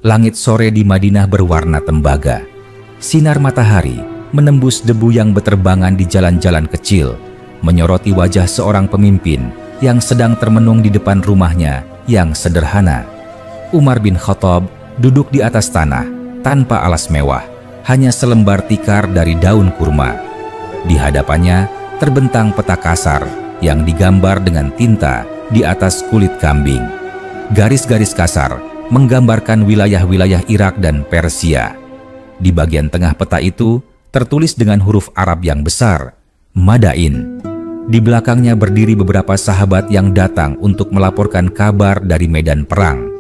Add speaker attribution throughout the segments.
Speaker 1: Langit sore di Madinah berwarna tembaga. Sinar matahari menembus debu yang beterbangan di jalan-jalan kecil, menyoroti wajah seorang pemimpin yang sedang termenung di depan rumahnya yang sederhana. Umar bin Khattab duduk di atas tanah tanpa alas mewah, hanya selembar tikar dari daun kurma. Di hadapannya terbentang peta kasar yang digambar dengan tinta di atas kulit kambing. Garis-garis kasar menggambarkan wilayah-wilayah Irak dan Persia. Di bagian tengah peta itu tertulis dengan huruf Arab yang besar, Madain. Di belakangnya berdiri beberapa sahabat yang datang untuk melaporkan kabar dari medan perang.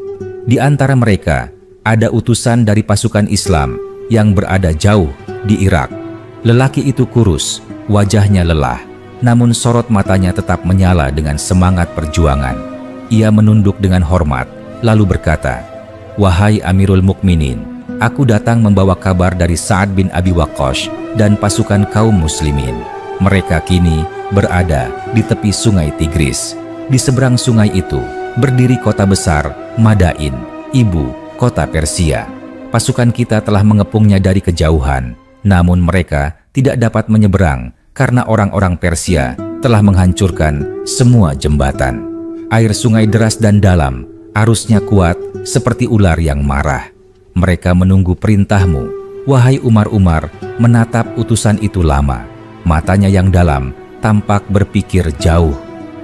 Speaker 1: Di antara mereka ada utusan dari pasukan Islam yang berada jauh di Irak. Lelaki itu kurus, wajahnya lelah, namun sorot matanya tetap menyala dengan semangat perjuangan. Ia menunduk dengan hormat, lalu berkata, "Wahai Amirul Mukminin, aku datang membawa kabar dari Sa'ad bin Abi Waqqas dan pasukan kaum muslimin. Mereka kini berada di tepi sungai Tigris. Di seberang sungai itu berdiri kota besar Madain, ibu kota Persia. Pasukan kita telah mengepungnya dari kejauhan, namun mereka tidak dapat menyeberang karena orang-orang Persia telah menghancurkan semua jembatan. Air sungai deras dan dalam, arusnya kuat seperti ular yang marah. Mereka menunggu perintahmu." Wahai Umar menatap utusan itu lama. Matanya yang dalam tampak berpikir jauh.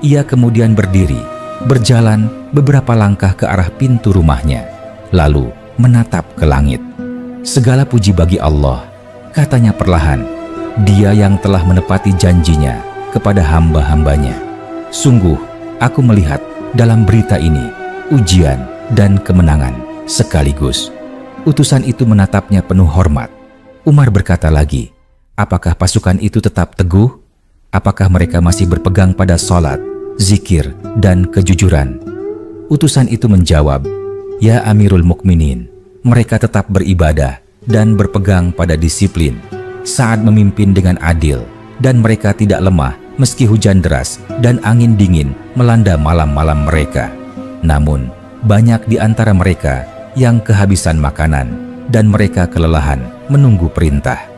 Speaker 1: Ia kemudian berdiri, berjalan beberapa langkah ke arah pintu rumahnya, lalu menatap ke langit. "Segala puji bagi Allah," katanya perlahan. "Dia yang telah menepati janjinya kepada hamba-hambanya. Sungguh, aku melihat dalam berita ini ujian dan kemenangan sekaligus." Utusan itu menatapnya penuh hormat. Umar berkata lagi, "Apakah pasukan itu tetap teguh? Apakah mereka masih berpegang pada salat, zikir, dan kejujuran?" Utusan itu menjawab, "Ya Amirul Mukminin, mereka tetap beribadah dan berpegang pada disiplin. Saat memimpin dengan adil, dan mereka tidak lemah meski hujan deras dan angin dingin melanda malam-malam mereka. Namun, banyak di antara mereka yang kehabisan makanan, dan mereka kelelahan menunggu perintah."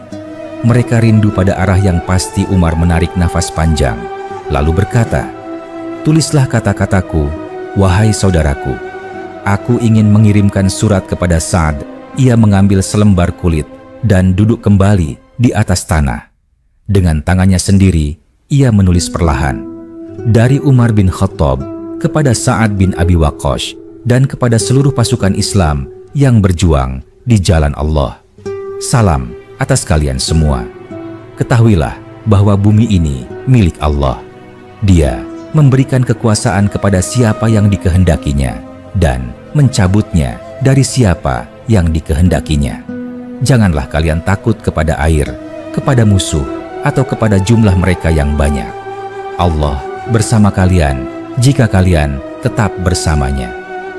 Speaker 1: Mereka rindu pada arah yang pasti. Umar menarik nafas panjang, lalu berkata, "Tulislah kata-kataku, wahai saudaraku. Aku ingin mengirimkan surat kepada Sa'ad." Ia mengambil selembar kulit dan duduk kembali di atas tanah. Dengan tangannya sendiri, ia menulis perlahan, "Dari Umar bin Khattab kepada Sa'ad bin Abi Waqqas dan kepada seluruh pasukan Islam yang berjuang di jalan Allah. Salam atas kalian semua. Ketahuilah bahwa bumi ini milik Allah. Dia memberikan kekuasaan kepada siapa yang dikehendakinya dan mencabutnya dari siapa yang dikehendakinya. Janganlah kalian takut kepada air, kepada musuh, atau kepada jumlah mereka yang banyak. Allah bersama kalian jika kalian tetap bersamanya.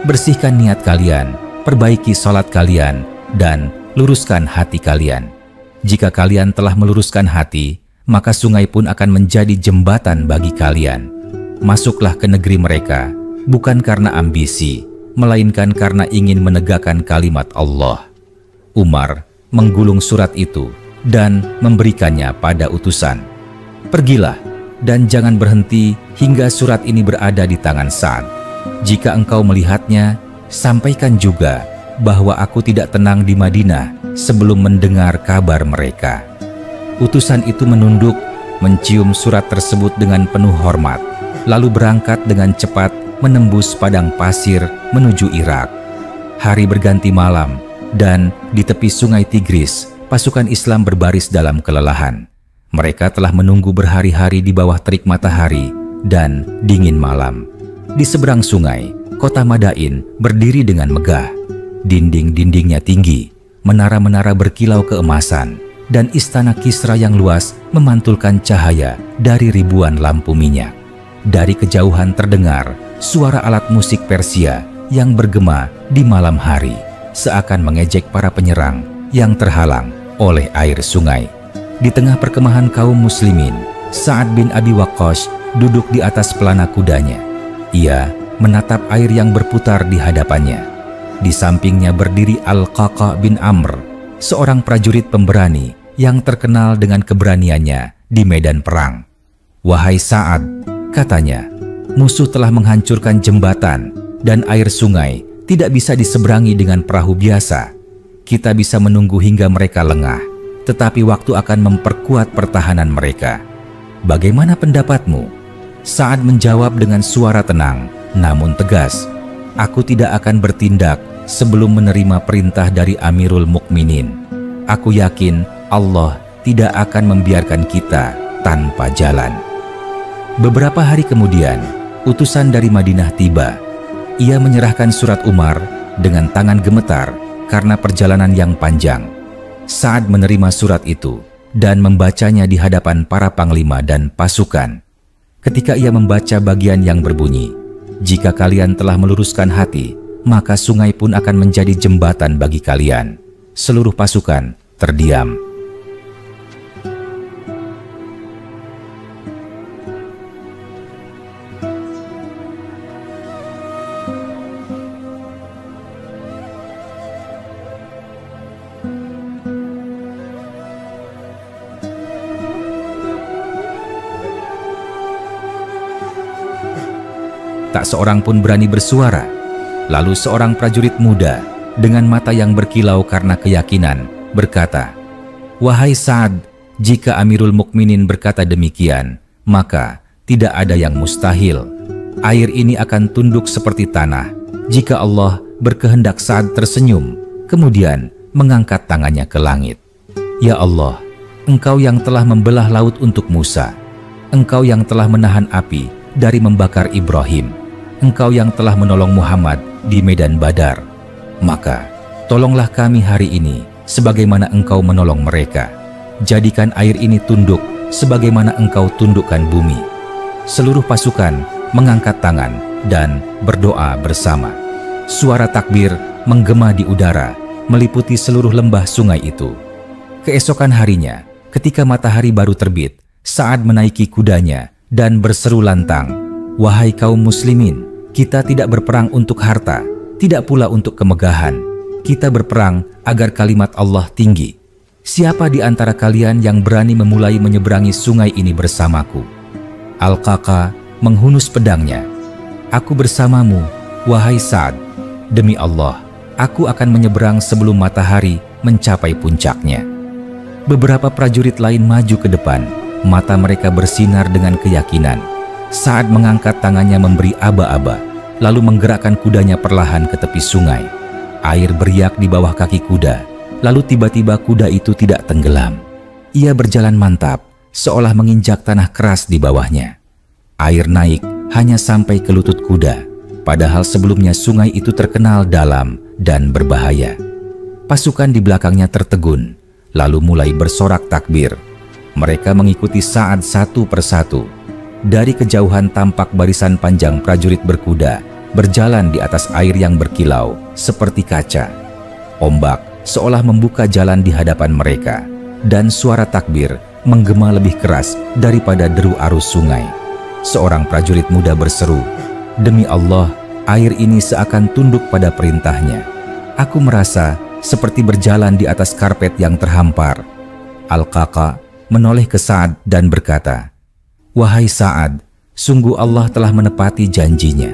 Speaker 1: Bersihkan niat kalian, perbaiki salat kalian, dan luruskan hati kalian. Jika kalian telah meluruskan hati, maka sungai pun akan menjadi jembatan bagi kalian. Masuklah ke negeri mereka, bukan karena ambisi, melainkan karena ingin menegakkan kalimat Allah." Umar menggulung surat itu dan memberikannya pada utusan. "Pergilah dan jangan berhenti hingga surat ini berada di tangan Sa'ad. Jika engkau melihatnya, sampaikan juga bahwa aku tidak tenang di Madinah sebelum mendengar kabar mereka." Utusan itu menunduk, mencium surat tersebut dengan penuh hormat, lalu berangkat dengan cepat menembus padang pasir menuju Irak. Hari berganti malam, dan di tepi sungai Tigris, pasukan Islam berbaris dalam kelelahan. Mereka telah menunggu berhari-hari di bawah terik matahari dan dingin malam. Di seberang sungai, kota Madain berdiri dengan megah. Dinding-dindingnya tinggi, menara-menara berkilau keemasan, dan istana Kisra yang luas memantulkan cahaya dari ribuan lampu minyak. Dari kejauhan terdengar suara alat musik Persia yang bergema di malam hari, seakan mengejek para penyerang yang terhalang oleh air sungai. Di tengah perkemahan kaum muslimin, Sa'ad bin Abi Waqqas duduk di atas pelana kudanya. Ia menatap air yang berputar di hadapannya. Di sampingnya berdiri Al-Qaqa bin Amr, seorang prajurit pemberani yang terkenal dengan keberaniannya di medan perang. "Wahai Sa'ad," katanya, "musuh telah menghancurkan jembatan dan air sungai tidak bisa diseberangi dengan perahu biasa. Kita bisa menunggu hingga mereka lengah, tetapi waktu akan memperkuat pertahanan mereka. Bagaimana pendapatmu?" Sa'ad menjawab dengan suara tenang namun tegas, "Aku tidak akan bertindak sebelum menerima perintah dari Amirul Mukminin. Aku yakin Allah tidak akan membiarkan kita tanpa jalan." Beberapa hari kemudian, utusan dari Madinah tiba. Ia menyerahkan surat Umar dengan tangan gemetar karena perjalanan yang panjang. Sa'ad menerima surat itu dan membacanya di hadapan para panglima dan pasukan. Ketika ia membaca bagian yang berbunyi, "Jika kalian telah meluruskan hati, maka sungai pun akan menjadi jembatan bagi kalian." Seluruh pasukan terdiam. Tak seorang pun berani bersuara. Lalu seorang prajurit muda dengan mata yang berkilau karena keyakinan berkata, "Wahai Sa'ad, jika Amirul Mukminin berkata demikian, maka tidak ada yang mustahil. Air ini akan tunduk seperti tanah jika Allah berkehendak." Sa'ad tersenyum, kemudian mengangkat tangannya ke langit. "Ya Allah, Engkau yang telah membelah laut untuk Musa, Engkau yang telah menahan api dari membakar Ibrahim, Engkau yang telah menolong Muhammad di medan Badar, maka tolonglah kami hari ini sebagaimana Engkau menolong mereka. Jadikan air ini tunduk sebagaimana Engkau tundukkan bumi." Seluruh pasukan mengangkat tangan dan berdoa bersama. Suara takbir menggema di udara, meliputi seluruh lembah sungai itu. Keesokan harinya, ketika matahari baru terbit, Sa'ad menaiki kudanya dan berseru lantang, "Wahai kaum muslimin, kita tidak berperang untuk harta, tidak pula untuk kemegahan. Kita berperang agar kalimat Allah tinggi. Siapa di antara kalian yang berani memulai menyeberangi sungai ini bersamaku?" Al-Qaqa menghunus pedangnya. "Aku bersamamu, wahai Sa'ad. Demi Allah, aku akan menyeberang sebelum matahari mencapai puncaknya." Beberapa prajurit lain maju ke depan, mata mereka bersinar dengan keyakinan. Sa'ad mengangkat tangannya memberi aba-aba, lalu menggerakkan kudanya perlahan ke tepi sungai. Air beriak di bawah kaki kuda, lalu tiba-tiba kuda itu tidak tenggelam. Ia berjalan mantap, seolah menginjak tanah keras di bawahnya. Air naik hanya sampai ke lutut kuda, padahal sebelumnya sungai itu terkenal dalam dan berbahaya. Pasukan di belakangnya tertegun, lalu mulai bersorak takbir. Mereka mengikuti Sa'ad satu persatu. Dari kejauhan tampak barisan panjang prajurit berkuda berjalan di atas air yang berkilau seperti kaca. Ombak seolah membuka jalan di hadapan mereka, dan suara takbir menggema lebih keras daripada deru arus sungai. Seorang prajurit muda berseru, "Demi Allah, air ini seakan tunduk pada perintahnya. Aku merasa seperti berjalan di atas karpet yang terhampar." Al-Qaqa menoleh ke Sa'ad dan berkata, "Wahai Sa'ad, sungguh Allah telah menepati janjinya."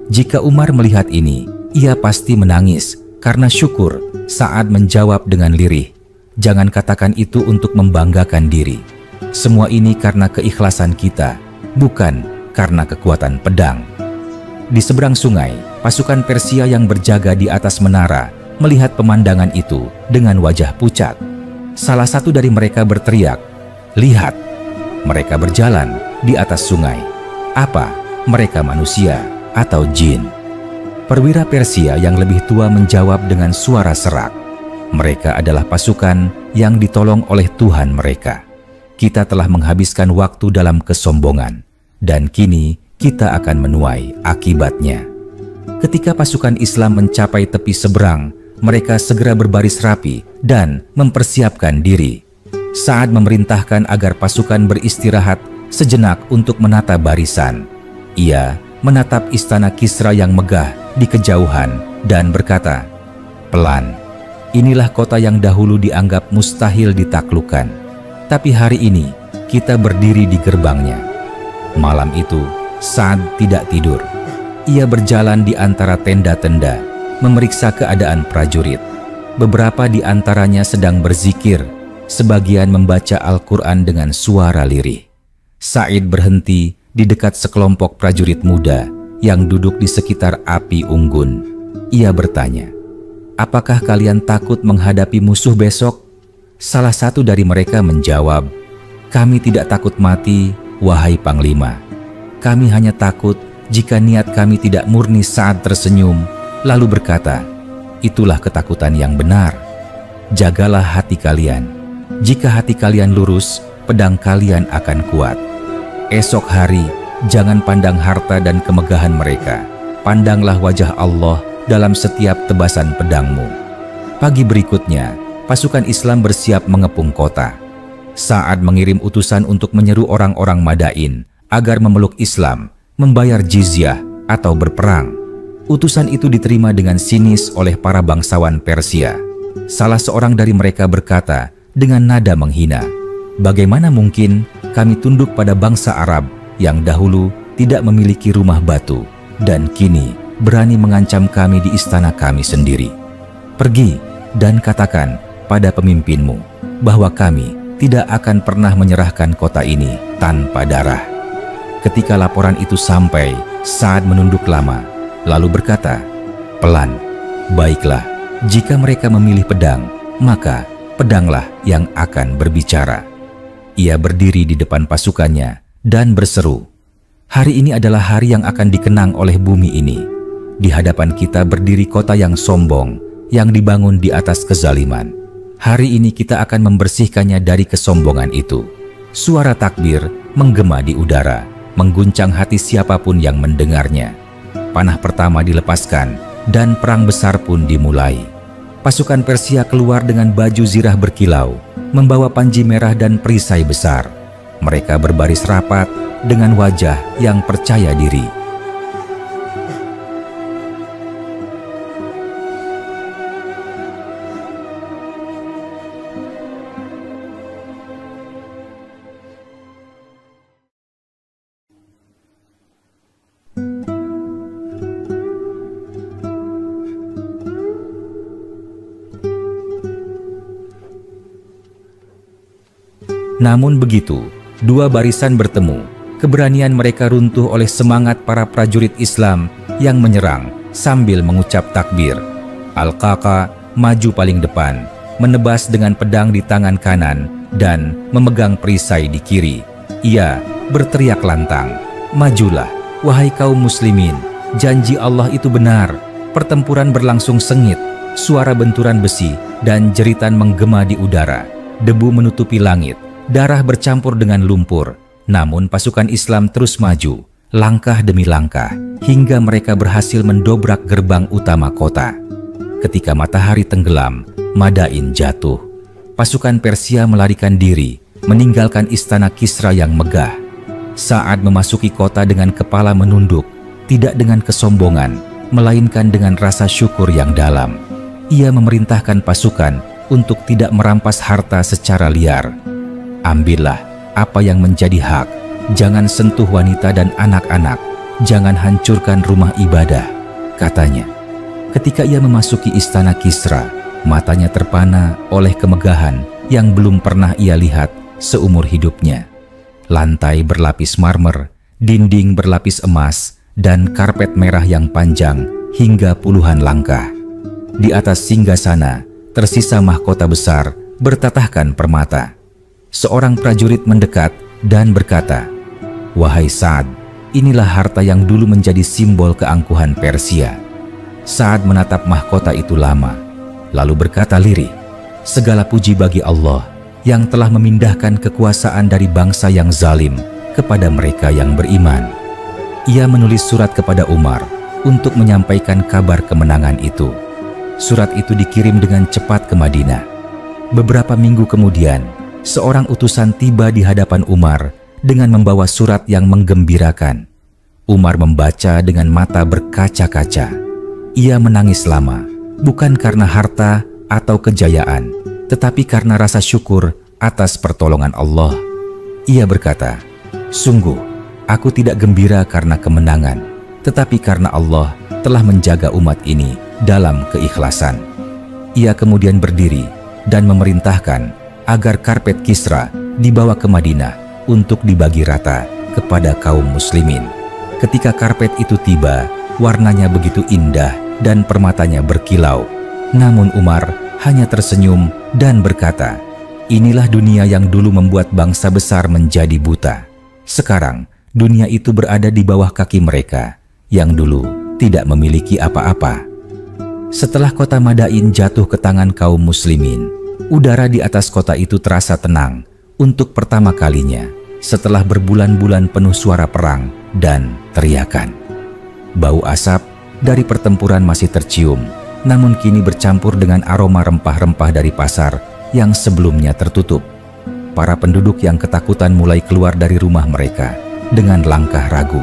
Speaker 1: Jika Umar melihat ini, ia pasti menangis karena syukur. Sa'ad menjawab dengan lirih, "Jangan katakan itu untuk membanggakan diri. Semua ini karena keikhlasan kita, bukan karena kekuatan pedang." Di seberang sungai, pasukan Persia yang berjaga di atas menara melihat pemandangan itu dengan wajah pucat. Salah satu dari mereka berteriak, "Lihat, mereka berjalan di atas sungai. Apa mereka manusia atau jin?" Perwira Persia yang lebih tua menjawab dengan suara serak, "Mereka adalah pasukan yang ditolong oleh Tuhan mereka. Kita telah menghabiskan waktu dalam kesombongan, dan kini kita akan menuai akibatnya." Ketika pasukan Islam mencapai tepi seberang, mereka segera berbaris rapi dan mempersiapkan diri. Sa'ad memerintahkan agar pasukan beristirahat sejenak untuk menata barisan. Ia menatap istana Kisra yang megah di kejauhan dan berkata, "Pelan, inilah kota yang dahulu dianggap mustahil ditaklukkan, tapi hari ini kita berdiri di gerbangnya." Malam itu, Sa'ad tidak tidur. Ia berjalan di antara tenda-tenda, memeriksa keadaan prajurit. Beberapa di antaranya sedang berzikir, sebagian membaca Al-Quran dengan suara lirih. Sa'id berhenti di dekat sekelompok prajurit muda yang duduk di sekitar api unggun. Ia bertanya, "Apakah kalian takut menghadapi musuh besok?" Salah satu dari mereka menjawab, "Kami tidak takut mati, wahai Panglima. Kami hanya takut jika niat kami tidak murni." Sa'ad tersenyum, lalu berkata, "Itulah ketakutan yang benar. Jagalah hati kalian. Jika hati kalian lurus, pedang kalian akan kuat. Esok hari, jangan pandang harta dan kemegahan mereka. Pandanglah wajah Allah dalam setiap tebasan pedangmu." Pagi berikutnya, pasukan Islam bersiap mengepung kota. Sa'ad mengirim utusan untuk menyeru orang-orang Madain agar memeluk Islam, membayar jizyah atau berperang. Utusan itu diterima dengan sinis oleh para bangsawan Persia. Salah seorang dari mereka berkata dengan nada menghina, "Bagaimana mungkin kami tunduk pada bangsa Arab yang dahulu tidak memiliki rumah batu dan kini berani mengancam kami di istana kami sendiri? Pergi dan katakan pada pemimpinmu bahwa kami tidak akan pernah menyerahkan kota ini tanpa darah." Ketika laporan itu sampai, Sa'ad menunduk lama, lalu berkata, "Pelan, baiklah, jika mereka memilih pedang, maka pedanglah yang akan berbicara." Ia berdiri di depan pasukannya dan berseru, "Hari ini adalah hari yang akan dikenang oleh bumi ini. Di hadapan kita berdiri kota yang sombong, yang dibangun di atas kezaliman. Hari ini kita akan membersihkannya dari kesombongan itu." Suara takbir menggema di udara, mengguncang hati siapapun yang mendengarnya. Panah pertama dilepaskan dan perang besar pun dimulai. Pasukan Persia keluar dengan baju zirah berkilau, membawa panji merah dan perisai besar. Mereka berbaris rapat dengan wajah yang percaya diri. Namun begitu, dua barisan bertemu. Keberanian mereka runtuh oleh semangat para prajurit Islam yang menyerang sambil mengucap takbir. Al-Qaqa maju paling depan, menebas dengan pedang di tangan kanan dan memegang perisai di kiri. Ia berteriak lantang, "Majulah, wahai kaum muslimin, janji Allah itu benar." Pertempuran berlangsung sengit, suara benturan besi dan jeritan menggema di udara. Debu menutupi langit. Darah bercampur dengan lumpur, namun pasukan Islam terus maju, langkah demi langkah, hingga mereka berhasil mendobrak gerbang utama kota. Ketika matahari tenggelam, Madain jatuh. Pasukan Persia melarikan diri, meninggalkan istana Kisra yang megah. Sa'ad memasuki kota dengan kepala menunduk, tidak dengan kesombongan, melainkan dengan rasa syukur yang dalam. Ia memerintahkan pasukan untuk tidak merampas harta secara liar. "Ambillah apa yang menjadi hak, jangan sentuh wanita dan anak-anak, jangan hancurkan rumah ibadah," katanya. Ketika ia memasuki istana Kisra, matanya terpana oleh kemegahan yang belum pernah ia lihat seumur hidupnya. Lantai berlapis marmer, dinding berlapis emas, dan karpet merah yang panjang hingga puluhan langkah. Di atas singgasana tersisa mahkota besar bertatahkan permata. Seorang prajurit mendekat dan berkata, "Wahai Sa'ad, inilah harta yang dulu menjadi simbol keangkuhan Persia." Sa'ad menatap mahkota itu lama, lalu berkata lirih, "Segala puji bagi Allah yang telah memindahkan kekuasaan dari bangsa yang zalim kepada mereka yang beriman." Ia menulis surat kepada Umar untuk menyampaikan kabar kemenangan itu. Surat itu dikirim dengan cepat ke Madinah. Beberapa minggu kemudian, seorang utusan tiba di hadapan Umar dengan membawa surat yang menggembirakan. Umar membaca dengan mata berkaca-kaca. Ia menangis lama, bukan karena harta atau kejayaan, tetapi karena rasa syukur atas pertolongan Allah. Ia berkata, "Sungguh, aku tidak gembira karena kemenangan, tetapi karena Allah telah menjaga umat ini dalam keikhlasan." Ia kemudian berdiri dan memerintahkan agar karpet Kisra dibawa ke Madinah untuk dibagi rata kepada kaum muslimin. Ketika karpet itu tiba, warnanya begitu indah dan permatanya berkilau. Namun Umar hanya tersenyum dan berkata, "Inilah dunia yang dulu membuat bangsa besar menjadi buta. Sekarang dunia itu berada di bawah kaki mereka yang dulu tidak memiliki apa-apa." Setelah kota Madain jatuh ke tangan kaum muslimin, udara di atas kota itu terasa tenang untuk pertama kalinya setelah berbulan-bulan penuh suara perang dan teriakan. Bau asap dari pertempuran masih tercium, namun kini bercampur dengan aroma rempah-rempah dari pasar yang sebelumnya tertutup. Para penduduk yang ketakutan mulai keluar dari rumah mereka dengan langkah ragu.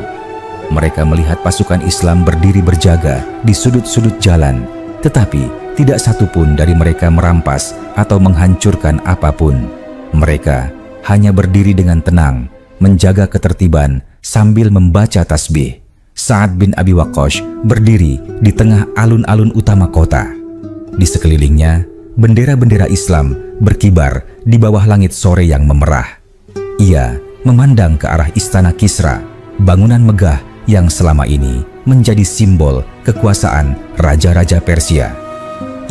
Speaker 1: Mereka melihat pasukan Islam berdiri berjaga di sudut-sudut jalan, tetapi tidak satu pun dari mereka merampas atau menghancurkan apapun. Mereka hanya berdiri dengan tenang, menjaga ketertiban sambil membaca tasbih. Sa'ad bin Abi Waqqas berdiri di tengah alun-alun utama kota. Di sekelilingnya, bendera-bendera Islam berkibar di bawah langit sore yang memerah. Ia memandang ke arah istana Kisra, bangunan megah yang selama ini menjadi simbol kekuasaan raja-raja Persia.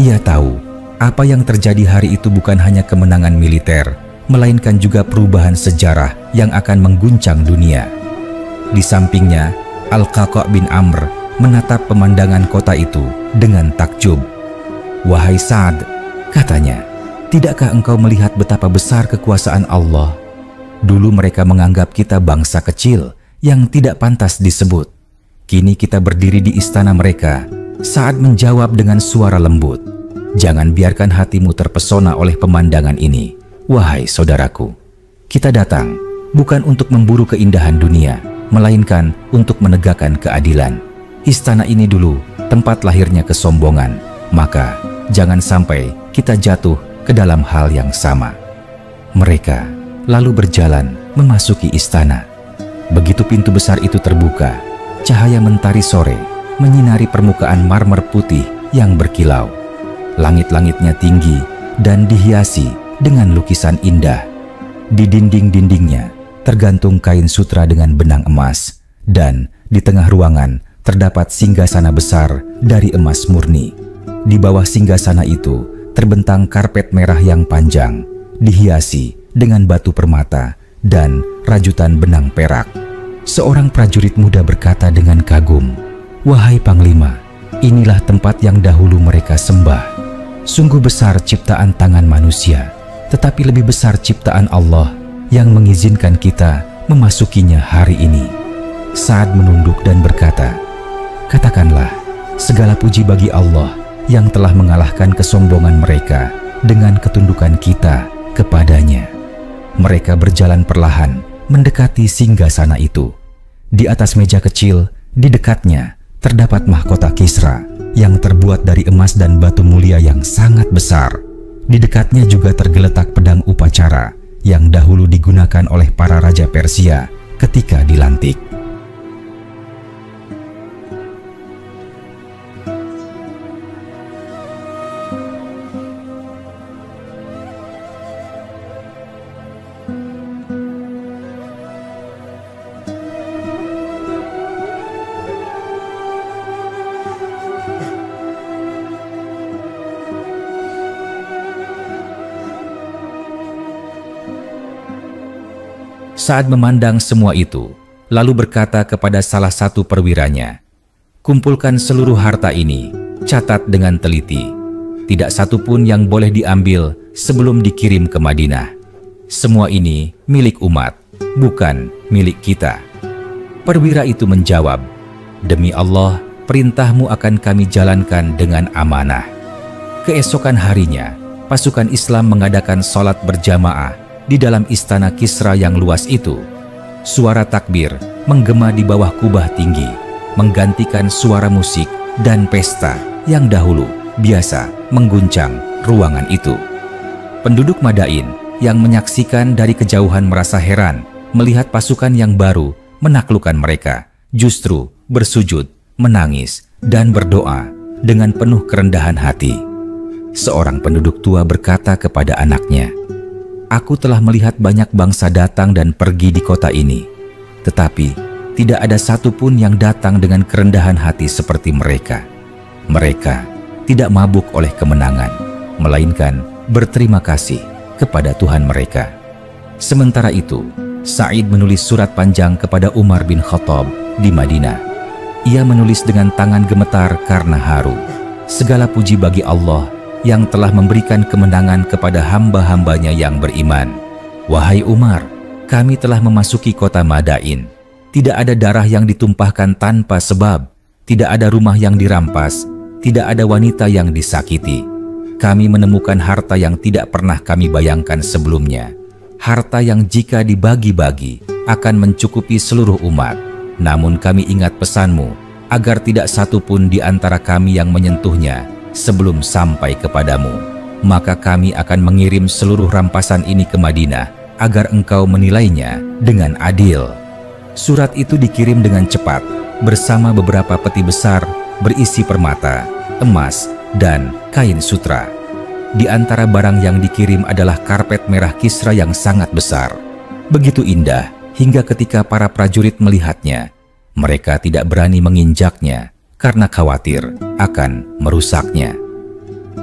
Speaker 1: Ia tahu apa yang terjadi hari itu bukan hanya kemenangan militer, melainkan juga perubahan sejarah yang akan mengguncang dunia. Di sampingnya, Al-Qaqa bin Amr menatap pemandangan kota itu dengan takjub. "Wahai Sa'ad," katanya, "tidakkah engkau melihat betapa besar kekuasaan Allah? Dulu mereka menganggap kita bangsa kecil yang tidak pantas disebut. Kini kita berdiri di istana mereka." Sa'ad menjawab dengan suara lembut, "Jangan biarkan hatimu terpesona oleh pemandangan ini, wahai saudaraku. Kita datang bukan untuk memburu keindahan dunia, melainkan untuk menegakkan keadilan. Istana ini dulu tempat lahirnya kesombongan, maka jangan sampai kita jatuh ke dalam hal yang sama." Mereka lalu berjalan memasuki istana. Begitu pintu besar itu terbuka, cahaya mentari sore menyinari permukaan marmer putih yang berkilau. Langit-langitnya tinggi dan dihiasi dengan lukisan indah. Di dinding-dindingnya tergantung kain sutra dengan benang emas, dan di tengah ruangan terdapat singgasana besar dari emas murni. Di bawah singgasana itu terbentang karpet merah yang panjang, dihiasi dengan batu permata dan rajutan benang perak. Seorang prajurit muda berkata dengan kagum, "Wahai Panglima, inilah tempat yang dahulu mereka sembah. Sungguh besar ciptaan tangan manusia, tetapi lebih besar ciptaan Allah yang mengizinkan kita memasukinya hari ini." Sa'ad menunduk dan berkata, "Katakanlah, segala puji bagi Allah yang telah mengalahkan kesombongan mereka dengan ketundukan kita kepadanya." Mereka berjalan perlahan mendekati singgasana itu. Di atas meja kecil, di dekatnya, terdapat mahkota Kisra yang terbuat dari emas dan batu mulia yang sangat besar. Di dekatnya juga tergeletak pedang upacara yang dahulu digunakan oleh para raja Persia ketika dilantik. Sa'ad memandang semua itu, lalu berkata kepada salah satu perwiranya, "Kumpulkan seluruh harta ini, catat dengan teliti. Tidak satu pun yang boleh diambil sebelum dikirim ke Madinah. Semua ini milik umat, bukan milik kita." Perwira itu menjawab, "Demi Allah, perintahmu akan kami jalankan dengan amanah." Keesokan harinya, pasukan Islam mengadakan sholat berjamaah di dalam istana Kisra yang luas itu. Suara takbir menggema di bawah kubah tinggi, menggantikan suara musik dan pesta yang dahulu biasa mengguncang ruangan itu. Penduduk Madain yang menyaksikan dari kejauhan merasa heran melihat pasukan yang baru menaklukkan mereka, justru bersujud, menangis, dan berdoa dengan penuh kerendahan hati. Seorang penduduk tua berkata kepada anaknya, "Aku telah melihat banyak bangsa datang dan pergi di kota ini, tetapi tidak ada satupun yang datang dengan kerendahan hati seperti mereka. Mereka tidak mabuk oleh kemenangan, melainkan berterima kasih kepada Tuhan mereka." Sementara itu, Sa'id menulis surat panjang kepada Umar bin Khattab di Madinah. Ia menulis dengan tangan gemetar karena haru. "Segala puji bagi Allah yang telah memberikan kemenangan kepada hamba-hambanya yang beriman. Wahai Umar, kami telah memasuki kota Madain. Tidak ada darah yang ditumpahkan tanpa sebab, tidak ada rumah yang dirampas, tidak ada wanita yang disakiti. Kami menemukan harta yang tidak pernah kami bayangkan sebelumnya. Harta yang jika dibagi-bagi akan mencukupi seluruh umat. Namun kami ingat pesanmu, agar tidak satu pun di antara kami yang menyentuhnya sebelum sampai kepadamu. Maka kami akan mengirim seluruh rampasan ini ke Madinah, agar engkau menilainya dengan adil." Surat itu dikirim dengan cepat, bersama beberapa peti besar berisi permata, emas, dan kain sutra. Di antara barang yang dikirim adalah karpet merah Kisra yang sangat besar. Begitu indah, hingga ketika para prajurit melihatnya, mereka tidak berani menginjaknya karena khawatir akan merusaknya.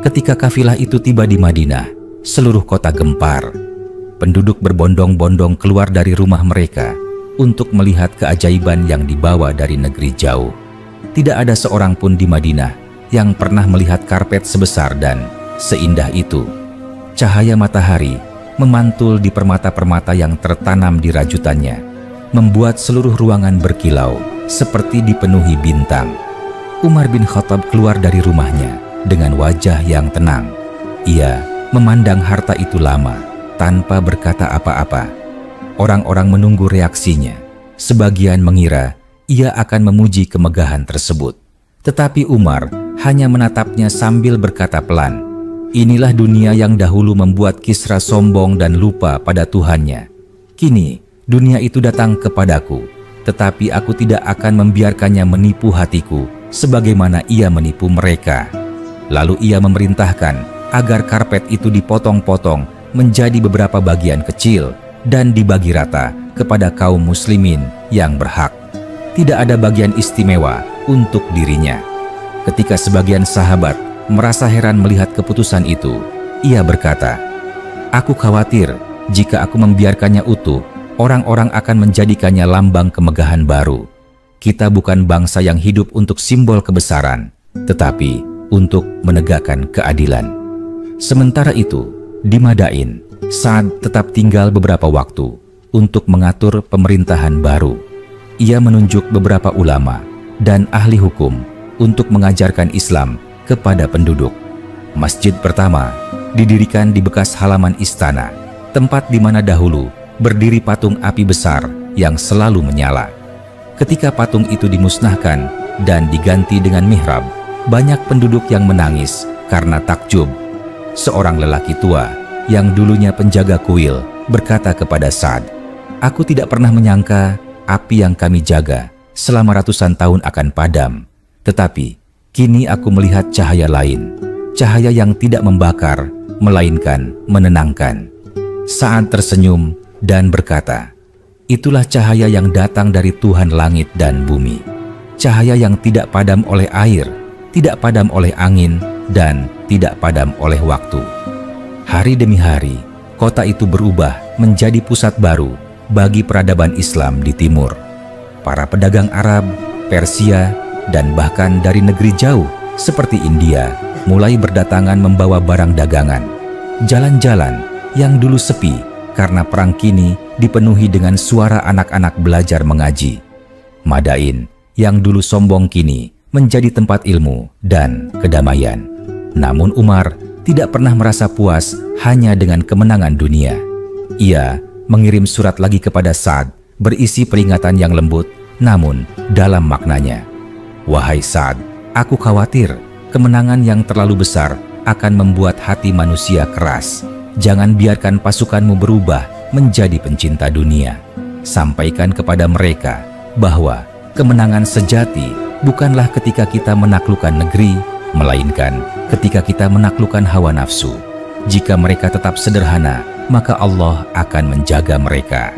Speaker 1: Ketika kafilah itu tiba di Madinah, seluruh kota gempar. Penduduk berbondong-bondong keluar dari rumah mereka untuk melihat keajaiban yang dibawa dari negeri jauh. Tidak ada seorang pun di Madinah yang pernah melihat karpet sebesar dan seindah itu. Cahaya matahari memantul di permata-permata yang tertanam di rajutannya, membuat seluruh ruangan berkilau seperti dipenuhi bintang. Umar bin Khattab keluar dari rumahnya dengan wajah yang tenang. Ia memandang harta itu lama tanpa berkata apa-apa. Orang-orang menunggu reaksinya. Sebagian mengira ia akan memuji kemegahan tersebut. Tetapi Umar hanya menatapnya sambil berkata pelan, "Inilah dunia yang dahulu membuat Kisra sombong dan lupa pada Tuhannya. Kini dunia itu datang kepadaku, tetapi aku tidak akan membiarkannya menipu hatiku sebagaimana ia menipu mereka." Lalu ia memerintahkan agar karpet itu dipotong-potong menjadi beberapa bagian kecil dan dibagi rata kepada kaum muslimin yang berhak. Tidak ada bagian istimewa untuk dirinya. Ketika sebagian sahabat merasa heran melihat keputusan itu, ia berkata, "Aku khawatir jika aku membiarkannya utuh, orang-orang akan menjadikannya lambang kemegahan baru. Kita bukan bangsa yang hidup untuk simbol kebesaran, tetapi untuk menegakkan keadilan." Sementara itu, di Madain, Sa'ad tetap tinggal beberapa waktu untuk mengatur pemerintahan baru. Ia menunjuk beberapa ulama dan ahli hukum untuk mengajarkan Islam kepada penduduk. Masjid pertama didirikan di bekas halaman istana, tempat di mana dahulu berdiri patung api besar yang selalu menyala. Ketika patung itu dimusnahkan dan diganti dengan mihrab, banyak penduduk yang menangis karena takjub. Seorang lelaki tua yang dulunya penjaga kuil berkata kepada Sa'ad, "Aku tidak pernah menyangka api yang kami jaga selama ratusan tahun akan padam. Tetapi kini aku melihat cahaya lain, cahaya yang tidak membakar, melainkan menenangkan." Sa'ad tersenyum dan berkata, "Itulah cahaya yang datang dari Tuhan langit dan bumi. Cahaya yang tidak padam oleh air, tidak padam oleh angin, dan tidak padam oleh waktu." Hari demi hari, kota itu berubah menjadi pusat baru bagi peradaban Islam di timur. Para pedagang Arab, Persia, dan bahkan dari negeri jauh seperti India mulai berdatangan membawa barang dagangan. Jalan-jalan yang dulu sepi karena perang kini dipenuhi dengan suara anak-anak belajar mengaji. Madain yang dulu sombong kini menjadi tempat ilmu dan kedamaian. Namun Umar tidak pernah merasa puas hanya dengan kemenangan dunia. Ia mengirim surat lagi kepada Sa'ad berisi peringatan yang lembut namun dalam maknanya. "Wahai Sa'ad, Aku khawatir kemenangan yang terlalu besar akan membuat hati manusia keras. Jangan biarkan pasukanmu berubah menjadi pencinta dunia. Sampaikan kepada mereka bahwa kemenangan sejati bukanlah ketika kita menaklukkan negeri, melainkan ketika kita menaklukkan hawa nafsu. Jika mereka tetap sederhana, maka Allah akan menjaga mereka.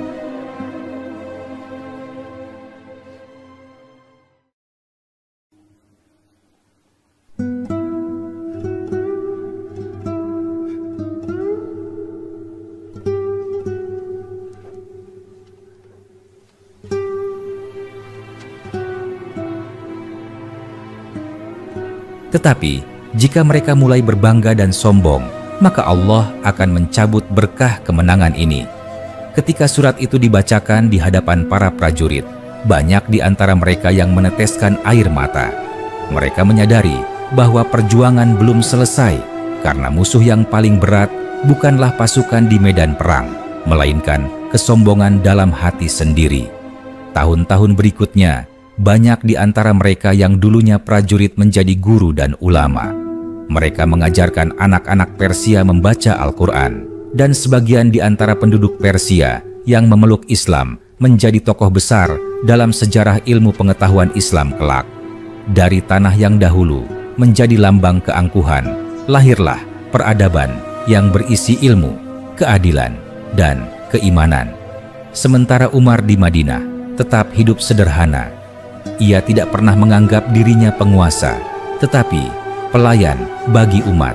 Speaker 1: Tetapi, jika mereka mulai berbangga dan sombong, maka Allah akan mencabut berkah kemenangan ini. Ketika surat itu dibacakan di hadapan para prajurit, banyak di antara mereka yang meneteskan air mata. Mereka menyadari bahwa perjuangan belum selesai, karena musuh yang paling berat bukanlah pasukan di medan perang, melainkan kesombongan dalam hati sendiri. Tahun-tahun berikutnya, banyak di antara mereka yang dulunya prajurit menjadi guru dan ulama. Mereka mengajarkan anak-anak Persia membaca Al-Quran, dan sebagian di antara penduduk Persia yang memeluk Islam menjadi tokoh besar dalam sejarah ilmu pengetahuan Islam kelak. Dari tanah yang dahulu menjadi lambang keangkuhan, lahirlah peradaban yang berisi ilmu, keadilan, dan keimanan. Sementara Umar di Madinah tetap hidup sederhana. Ia tidak pernah menganggap dirinya penguasa, tetapi pelayan bagi umat.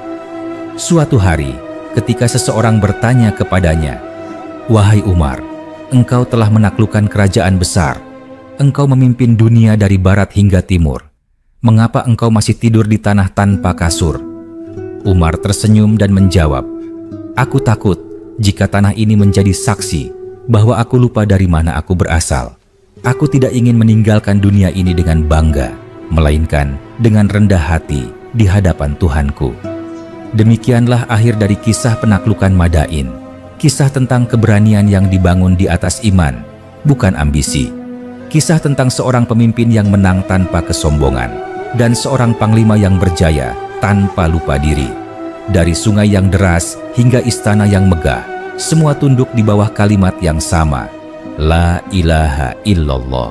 Speaker 1: Suatu hari, ketika seseorang bertanya kepadanya, "Wahai Umar, engkau telah menaklukkan kerajaan besar. Engkau memimpin dunia dari barat hingga timur. Mengapa engkau masih tidur di tanah tanpa kasur?" Umar tersenyum dan menjawab, "Aku takut jika tanah ini menjadi saksi bahwa aku lupa dari mana aku berasal. Aku tidak ingin meninggalkan dunia ini dengan bangga, melainkan dengan rendah hati di hadapan Tuhanku." Demikianlah akhir dari kisah penaklukan Madain. Kisah tentang keberanian yang dibangun di atas iman, bukan ambisi. Kisah tentang seorang pemimpin yang menang tanpa kesombongan, dan seorang panglima yang berjaya tanpa lupa diri. Dari sungai yang deras hingga istana yang megah, semua tunduk di bawah kalimat yang sama, La ilaha illallah.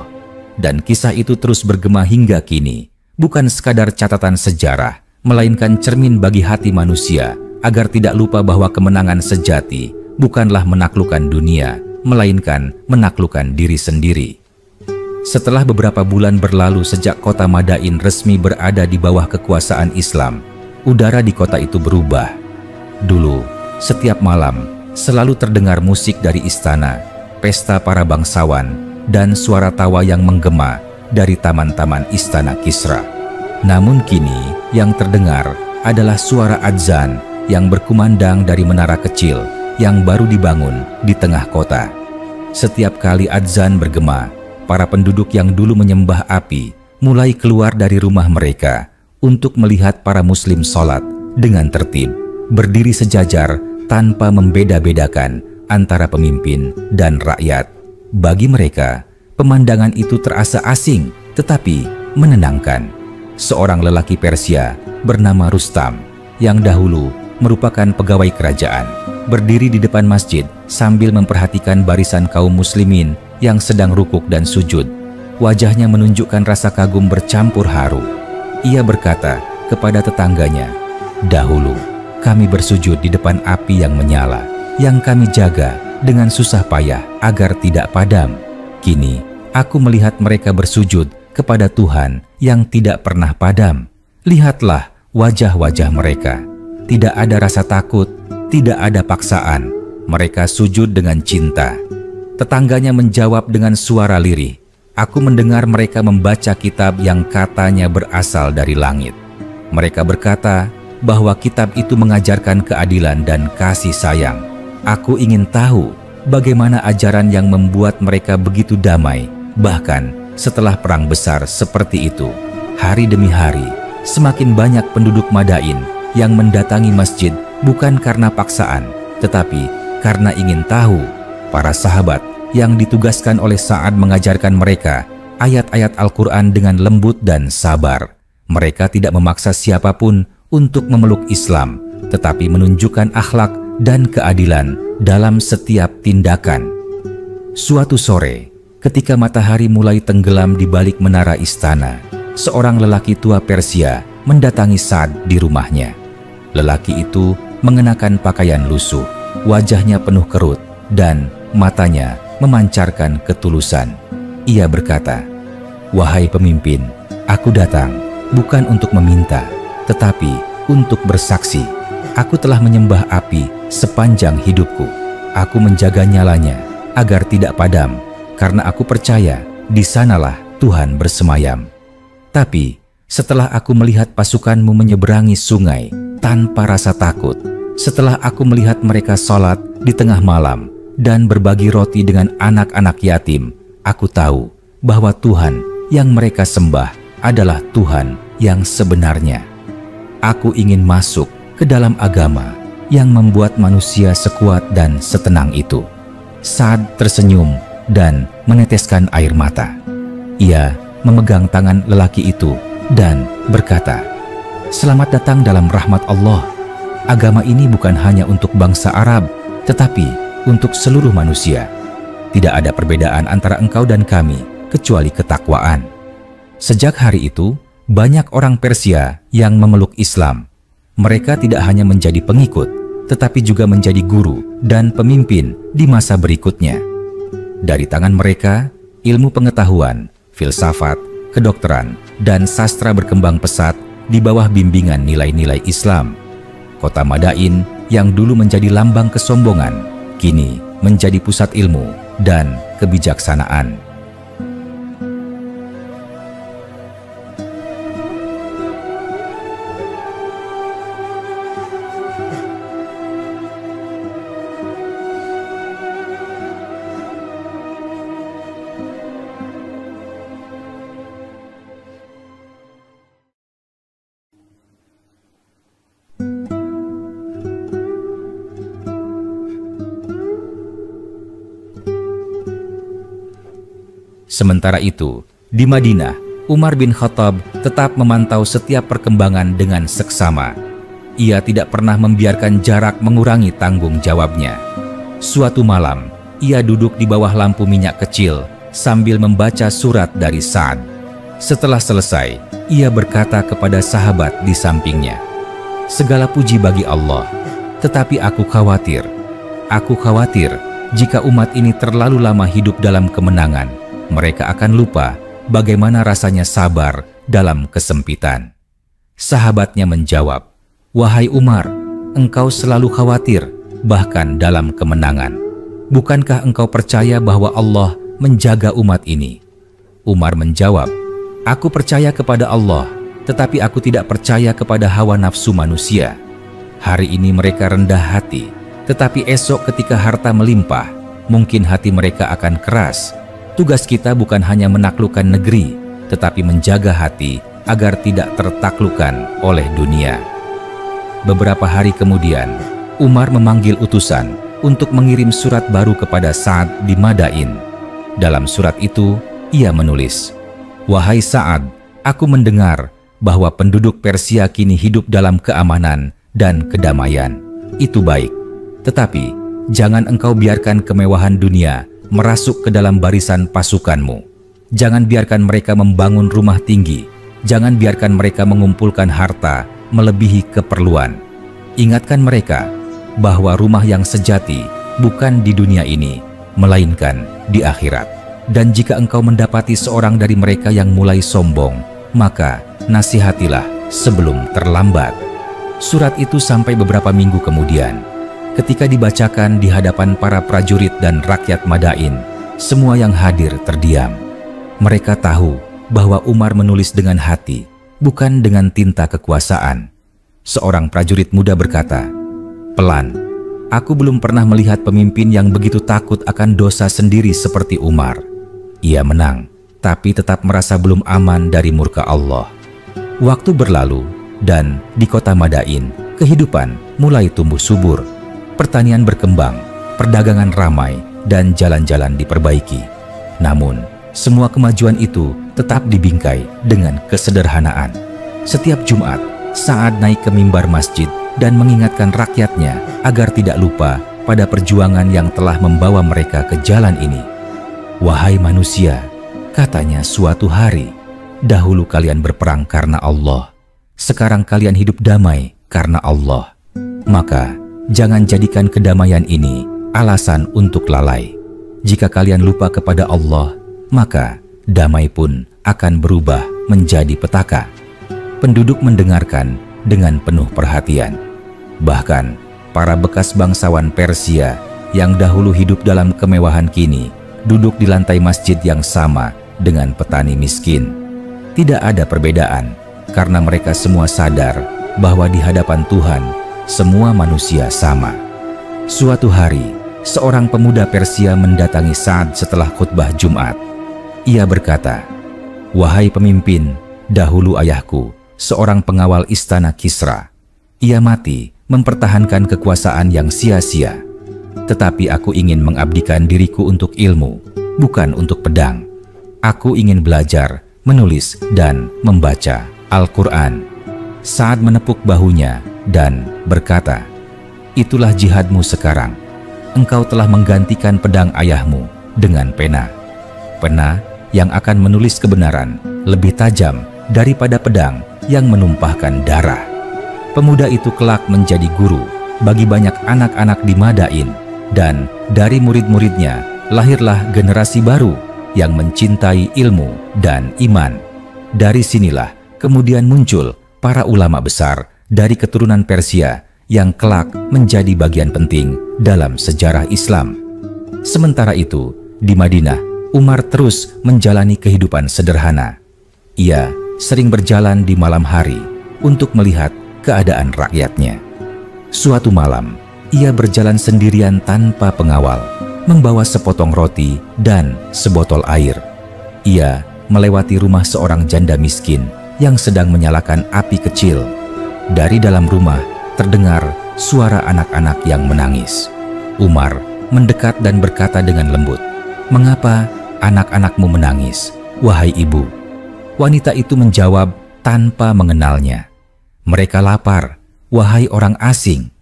Speaker 1: Dan kisah itu terus bergema hingga kini, bukan sekadar catatan sejarah, melainkan cermin bagi hati manusia agar tidak lupa bahwa kemenangan sejati bukanlah menaklukkan dunia, melainkan menaklukkan diri sendiri. Setelah beberapa bulan berlalu sejak kota Madain resmi berada di bawah kekuasaan Islam, udara di kota itu berubah. Dulu, setiap malam selalu terdengar musik dari istana, pesta para bangsawan, dan suara tawa yang menggema dari taman-taman istana Kisra. Namun kini yang terdengar adalah suara adzan yang berkumandang dari menara kecil yang baru dibangun di tengah kota. Setiap kali adzan bergema, para penduduk yang dulu menyembah api mulai keluar dari rumah mereka untuk melihat para muslim sholat dengan tertib, berdiri sejajar tanpa membeda-bedakan antara pemimpin dan rakyat. Bagi mereka, pemandangan itu terasa asing tetapi menenangkan. Seorang lelaki Persia bernama Rustam yang dahulu merupakan pegawai kerajaan, berdiri di depan masjid sambil memperhatikan barisan kaum muslimin yang sedang rukuk dan sujud. Wajahnya menunjukkan rasa kagum bercampur haru. Ia berkata kepada tetangganya, "Dahulu kami bersujud di depan api yang menyala, yang kami jaga dengan susah payah agar tidak padam. Kini aku melihat mereka bersujud kepada Tuhan yang tidak pernah padam. Lihatlah wajah-wajah mereka. Tidak ada rasa takut, tidak ada paksaan. Mereka sujud dengan cinta." Tetangganya menjawab dengan suara lirih, "Aku mendengar mereka membaca kitab yang katanya berasal dari langit. Mereka berkata bahwa kitab itu mengajarkan keadilan dan kasih sayang. Aku ingin tahu bagaimana ajaran yang membuat mereka begitu damai, bahkan setelah perang besar seperti itu." Hari demi hari, semakin banyak penduduk Madain yang mendatangi masjid bukan karena paksaan, tetapi karena ingin tahu. Para sahabat yang ditugaskan oleh Sa'ad mengajarkan mereka ayat-ayat Al-Quran dengan lembut dan sabar. Mereka tidak memaksa siapapun untuk memeluk Islam, tetapi menunjukkan akhlak dan keadilan dalam setiap tindakan. Suatu sore, ketika matahari mulai tenggelam di balik menara istana, seorang lelaki tua Persia mendatangi Sa'ad di rumahnya. Lelaki itu mengenakan pakaian lusuh, wajahnya penuh kerut, dan matanya memancarkan ketulusan. Ia berkata, "Wahai pemimpin, aku datang bukan untuk meminta, tetapi untuk bersaksi. Aku telah menyembah api sepanjang hidupku. Aku menjaga nyalanya agar tidak padam, karena aku percaya di sanalah Tuhan bersemayam. Tapi setelah aku melihat pasukanmu menyeberangi sungai tanpa rasa takut, setelah aku melihat mereka sholat di tengah malam dan berbagi roti dengan anak-anak yatim, aku tahu bahwa Tuhan yang mereka sembah adalah Tuhan yang sebenarnya. Aku ingin masuk ke dalam agama yang membuat manusia sekuat dan setenang itu." Sa'ad tersenyum dan meneteskan air mata. Ia memegang tangan lelaki itu dan berkata, "Selamat datang dalam rahmat Allah. Agama ini bukan hanya untuk bangsa Arab, tetapi untuk seluruh manusia. Tidak ada perbedaan antara engkau dan kami, kecuali ketakwaan." Sejak hari itu, banyak orang Persia yang memeluk Islam. Mereka tidak hanya menjadi pengikut, tetapi juga menjadi guru dan pemimpin di masa berikutnya. Dari tangan mereka, ilmu pengetahuan, filsafat, kedokteran, dan sastra berkembang pesat di bawah bimbingan nilai-nilai Islam. Kota Madain yang dulu menjadi lambang kesombongan, kini menjadi pusat ilmu dan kebijaksanaan. Sementara itu, di Madinah, Umar bin Khattab tetap memantau setiap perkembangan dengan seksama. Ia tidak pernah membiarkan jarak mengurangi tanggung jawabnya. Suatu malam, ia duduk di bawah lampu minyak kecil sambil membaca surat dari Sa'ad. Setelah selesai, ia berkata kepada sahabat di sampingnya, "Segala puji bagi Allah, tetapi aku khawatir jika umat ini terlalu lama hidup dalam kemenangan, mereka akan lupa bagaimana rasanya sabar dalam kesempitan." Sahabatnya menjawab, "Wahai Umar, engkau selalu khawatir bahkan dalam kemenangan. Bukankah engkau percaya bahwa Allah menjaga umat ini?" Umar menjawab, "Aku percaya kepada Allah, tetapi aku tidak percaya kepada hawa nafsu manusia. Hari ini mereka rendah hati, tetapi esok ketika harta melimpah, mungkin hati mereka akan keras. Tugas kita bukan hanya menaklukkan negeri, tetapi menjaga hati agar tidak tertaklukkan oleh dunia." Beberapa hari kemudian, Umar memanggil utusan untuk mengirim surat baru kepada Sa'ad di Madain. Dalam surat itu, ia menulis, "Wahai Sa'ad, aku mendengar bahwa penduduk Persia kini hidup dalam keamanan dan kedamaian. Itu baik, tetapi jangan engkau biarkan kemewahan dunia merasuk ke dalam barisan pasukanmu. Jangan biarkan mereka membangun rumah tinggi. Jangan biarkan mereka mengumpulkan harta melebihi keperluan. Ingatkan mereka bahwa rumah yang sejati bukan di dunia ini, melainkan di akhirat. Dan jika engkau mendapati seorang dari mereka yang mulai sombong, maka nasihatilah sebelum terlambat." Surat itu sampai beberapa minggu kemudian. Ketika dibacakan di hadapan para prajurit dan rakyat Madain, semua yang hadir terdiam. Mereka tahu bahwa Umar menulis dengan hati, bukan dengan tinta kekuasaan. Seorang prajurit muda berkata, "Pelan, aku belum pernah melihat pemimpin yang begitu takut akan dosa sendiri seperti Umar." Ia menang, tapi tetap merasa belum aman dari murka Allah. Waktu berlalu, dan di kota Madain, kehidupan mulai tumbuh subur. Pertanian berkembang, perdagangan ramai, dan jalan-jalan diperbaiki. Namun, semua kemajuan itu tetap dibingkai dengan kesederhanaan. Setiap Jumat, Sa'ad naik ke mimbar masjid dan mengingatkan rakyatnya agar tidak lupa pada perjuangan yang telah membawa mereka ke jalan ini. Wahai manusia, katanya suatu hari, dahulu kalian berperang karena Allah, sekarang kalian hidup damai karena Allah. Maka, jangan jadikan kedamaian ini alasan untuk lalai. Jika kalian lupa kepada Allah, maka damai pun akan berubah menjadi petaka. Penduduk mendengarkan dengan penuh perhatian. Bahkan, para bekas bangsawan Persia yang dahulu hidup dalam kemewahan kini duduk di lantai masjid yang sama dengan petani miskin. Tidak ada perbedaan, karena mereka semua sadar bahwa di hadapan Tuhan, semua manusia sama. Suatu hari, seorang pemuda Persia mendatangi Sa'ad setelah khutbah Jumat. Ia berkata, "Wahai pemimpin, dahulu ayahku, seorang pengawal istana Kisra. Ia mati mempertahankan kekuasaan yang sia-sia. Tetapi aku ingin mengabdikan diriku untuk ilmu, bukan untuk pedang. Aku ingin belajar, menulis, dan membaca Al-Quran." Sa'ad menepuk bahunya dan berkata, "Itulah jihadmu sekarang. Engkau telah menggantikan pedang ayahmu dengan pena. Pena yang akan menulis kebenaran lebih tajam daripada pedang yang menumpahkan darah." Pemuda itu kelak menjadi guru bagi banyak anak-anak di Madain, dan dari murid-muridnya lahirlah generasi baru yang mencintai ilmu dan iman. Dari sinilah kemudian muncul para ulama besar dari keturunan Persia yang kelak menjadi bagian penting dalam sejarah Islam. Sementara itu, di Madinah, Umar terus menjalani kehidupan sederhana. Ia sering berjalan di malam hari untuk melihat keadaan rakyatnya. Suatu malam, ia berjalan sendirian tanpa pengawal, membawa sepotong roti dan sebotol air. Ia melewati rumah seorang janda miskin yang sedang menyalakan api kecil. Dari dalam rumah terdengar suara anak-anak yang menangis. Umar mendekat dan berkata dengan lembut, "Mengapa anak-anakmu menangis, wahai ibu?" Wanita itu menjawab tanpa mengenalnya, "Mereka lapar, wahai orang asing.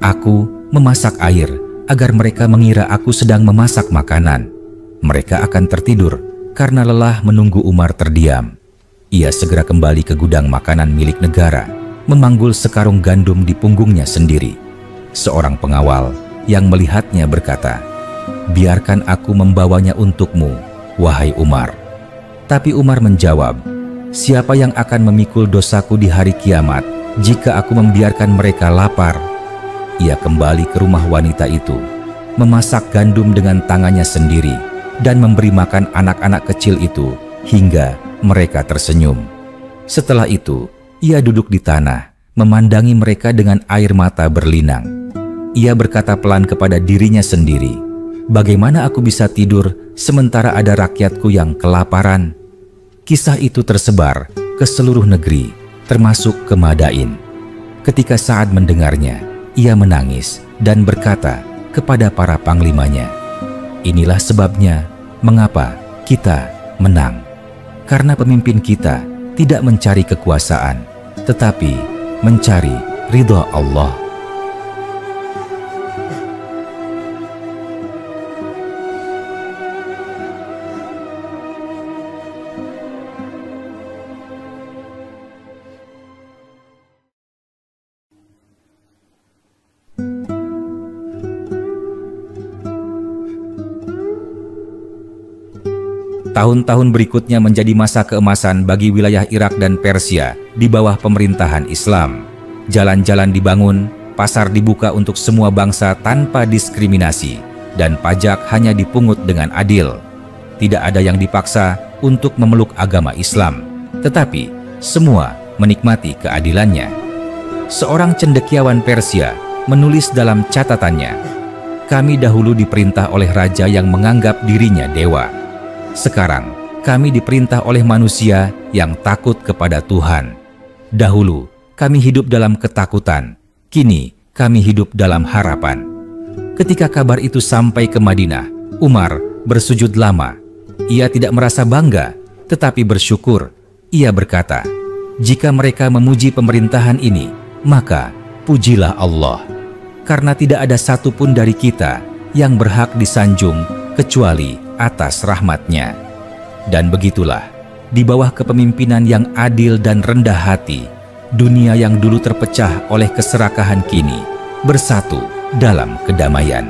Speaker 1: Aku memasak air agar mereka mengira aku sedang memasak makanan. Mereka akan tertidur karena lelah menunggu Umar terdiam." Ia segera kembali ke gudang makanan milik negara, memanggul sekarung gandum di punggungnya sendiri. Seorang pengawal yang melihatnya berkata, "Biarkan aku membawanya untukmu, wahai Umar." Tapi Umar menjawab, "Siapa yang akan memikul dosaku di hari kiamat jika aku membiarkan mereka lapar?" Ia kembali ke rumah wanita itu, memasak gandum dengan tangannya sendiri, dan memberi makan anak-anak kecil itu hingga mereka tersenyum. Setelah itu, ia duduk di tanah, memandangi mereka dengan air mata berlinang. Ia berkata pelan kepada dirinya sendiri, "Bagaimana aku bisa tidur sementara ada rakyatku yang kelaparan?" Kisah itu tersebar ke seluruh negeri, termasuk ke Madain. Ketika Sa'ad mendengarnya, ia menangis dan berkata kepada para panglimanya, "Inilah sebabnya mengapa kita menang. Karena pemimpin kita tidak mencari kekuasaan, tetapi mencari ridha Allah." Tahun-tahun berikutnya menjadi masa keemasan bagi wilayah Irak dan Persia di bawah pemerintahan Islam. Jalan-jalan dibangun, pasar dibuka untuk semua bangsa tanpa diskriminasi, dan pajak hanya dipungut dengan adil. Tidak ada yang dipaksa untuk memeluk agama Islam, tetapi semua menikmati keadilannya. Seorang cendekiawan Persia menulis dalam catatannya, "Kami dahulu diperintah oleh raja yang menganggap dirinya dewa. Sekarang kami diperintah oleh manusia yang takut kepada Tuhan. Dahulu kami hidup dalam ketakutan, kini kami hidup dalam harapan." Ketika kabar itu sampai ke Madinah, Umar bersujud lama. Ia tidak merasa bangga, tetapi bersyukur. Ia berkata, Jika mereka memuji pemerintahan ini, maka pujilah Allah. Karena tidak ada satupun dari kita yang berhak disanjung kecuali atas rahmat-Nya. Dan begitulah, di bawah kepemimpinan yang adil dan rendah hati, dunia yang dulu terpecah oleh keserakahan kini bersatu dalam kedamaian.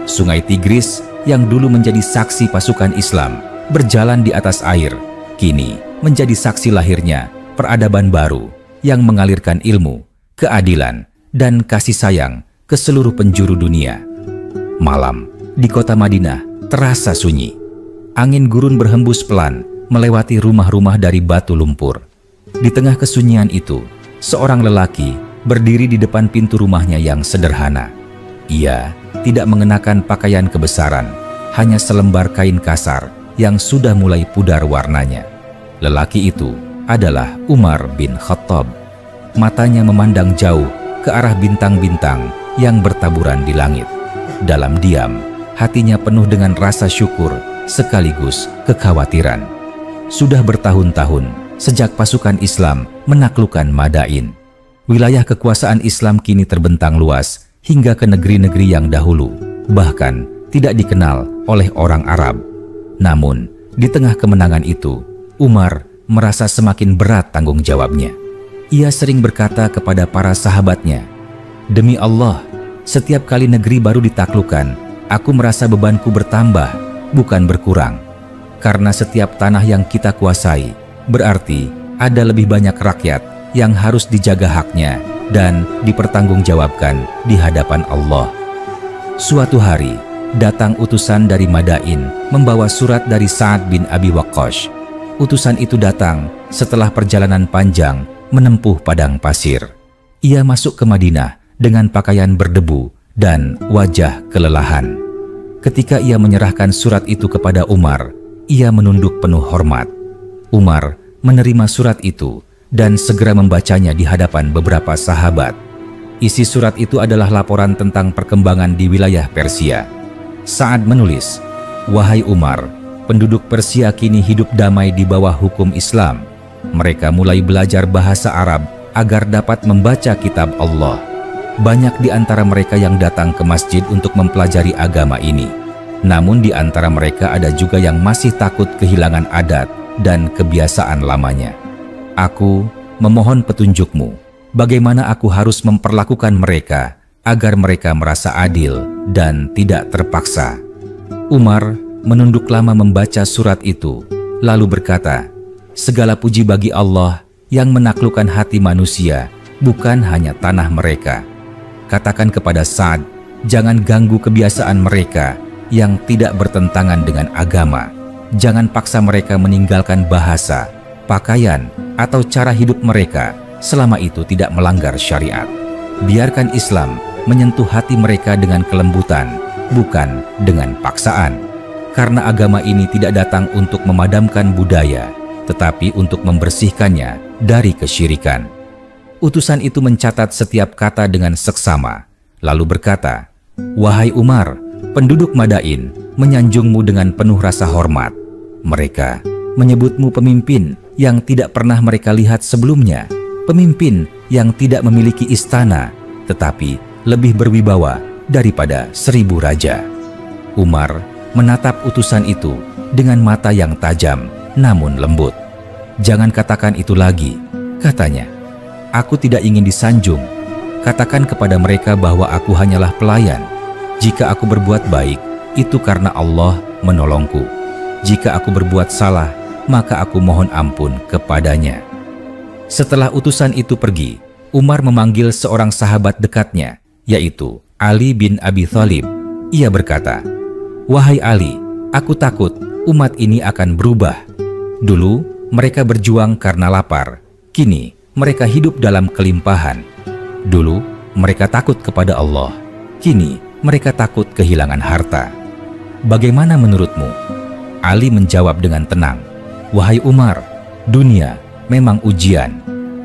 Speaker 1: Sungai Tigris yang dulu menjadi saksi pasukan Islam berjalan di atas air, kini menjadi saksi lahirnya peradaban baru yang mengalirkan ilmu, keadilan, dan kasih sayang ke seluruh penjuru dunia. Malam di kota Madinah terasa sunyi. Angin gurun berhembus pelan melewati rumah-rumah dari batu lumpur. Di tengah kesunyian itu, seorang lelaki berdiri di depan pintu rumahnya yang sederhana. Ia tidak mengenakan pakaian kebesaran, hanya selembar kain kasar yang sudah mulai pudar warnanya. Lelaki itu adalah Umar bin Khattab. Matanya memandang jauh ke arah bintang-bintang yang bertaburan di langit. Dalam diam, hatinya penuh dengan rasa syukur sekaligus kekhawatiran. Sudah bertahun-tahun sejak pasukan Islam menaklukkan Madain. Wilayah kekuasaan Islam kini terbentang luas hingga ke negeri-negeri yang dahulu bahkan tidak dikenal oleh orang Arab. Namun, di tengah kemenangan itu, Umar merasa semakin berat tanggung jawabnya. Ia sering berkata kepada para sahabatnya, "Demi Allah, setiap kali negeri baru ditaklukkan, aku merasa bebanku bertambah, bukan berkurang. Karena setiap tanah yang kita kuasai, berarti ada lebih banyak rakyat yang harus dijaga haknya dan dipertanggungjawabkan di hadapan Allah." Suatu hari, datang utusan dari Madain membawa surat dari Sa'ad bin Abi Waqqas. Utusan itu datang setelah perjalanan panjang menempuh padang pasir. Ia masuk ke Madinah dengan pakaian berdebu dan wajah kelelahan. Ketika ia menyerahkan surat itu kepada Umar, ia menunduk penuh hormat. Umar menerima surat itu dan segera membacanya di hadapan beberapa sahabat. Isi surat itu adalah laporan tentang perkembangan di wilayah Persia. Sa'ad menulis, "Wahai Umar, penduduk Persia kini hidup damai di bawah hukum Islam. Mereka mulai belajar bahasa Arab agar dapat membaca kitab Allah. Banyak di antara mereka yang datang ke masjid untuk mempelajari agama ini. Namun di antara mereka ada juga yang masih takut kehilangan adat dan kebiasaan lamanya. Aku memohon petunjukmu, bagaimana aku harus memperlakukan mereka agar mereka merasa adil dan tidak terpaksa." Umar menunduk lama membaca surat itu, lalu berkata, "Segala puji bagi Allah yang menaklukkan hati manusia, bukan hanya tanah mereka. Katakan kepada Sa'ad, jangan ganggu kebiasaan mereka yang tidak bertentangan dengan agama. Jangan paksa mereka meninggalkan bahasa, pakaian, atau cara hidup mereka selama itu tidak melanggar syariat. Biarkan Islam menyentuh hati mereka dengan kelembutan, bukan dengan paksaan. Karena agama ini tidak datang untuk memadamkan budaya, tetapi untuk membersihkannya dari kesyirikan." Utusan itu mencatat setiap kata dengan seksama, lalu berkata, "Wahai Umar, penduduk Madain menyanjungmu dengan penuh rasa hormat. Mereka menyebutmu pemimpin yang tidak pernah mereka lihat sebelumnya, pemimpin yang tidak memiliki istana, tetapi lebih berwibawa daripada 1000 raja." Umar menatap utusan itu dengan mata yang tajam namun lembut. "Jangan katakan itu lagi," katanya. "Aku tidak ingin disanjung. Katakan kepada mereka bahwa aku hanyalah pelayan. Jika aku berbuat baik, itu karena Allah menolongku. Jika aku berbuat salah, maka aku mohon ampun kepadanya." Setelah utusan itu pergi, Umar memanggil seorang sahabat dekatnya, yaitu Ali bin Abi Thalib. Ia berkata, "Wahai Ali, aku takut umat ini akan berubah. Dulu mereka berjuang karena lapar, kini mereka hidup dalam kelimpahan. Dulu mereka takut kepada Allah, kini mereka takut kehilangan harta. Bagaimana menurutmu?" Ali menjawab dengan tenang, "Wahai Umar, dunia memang ujian.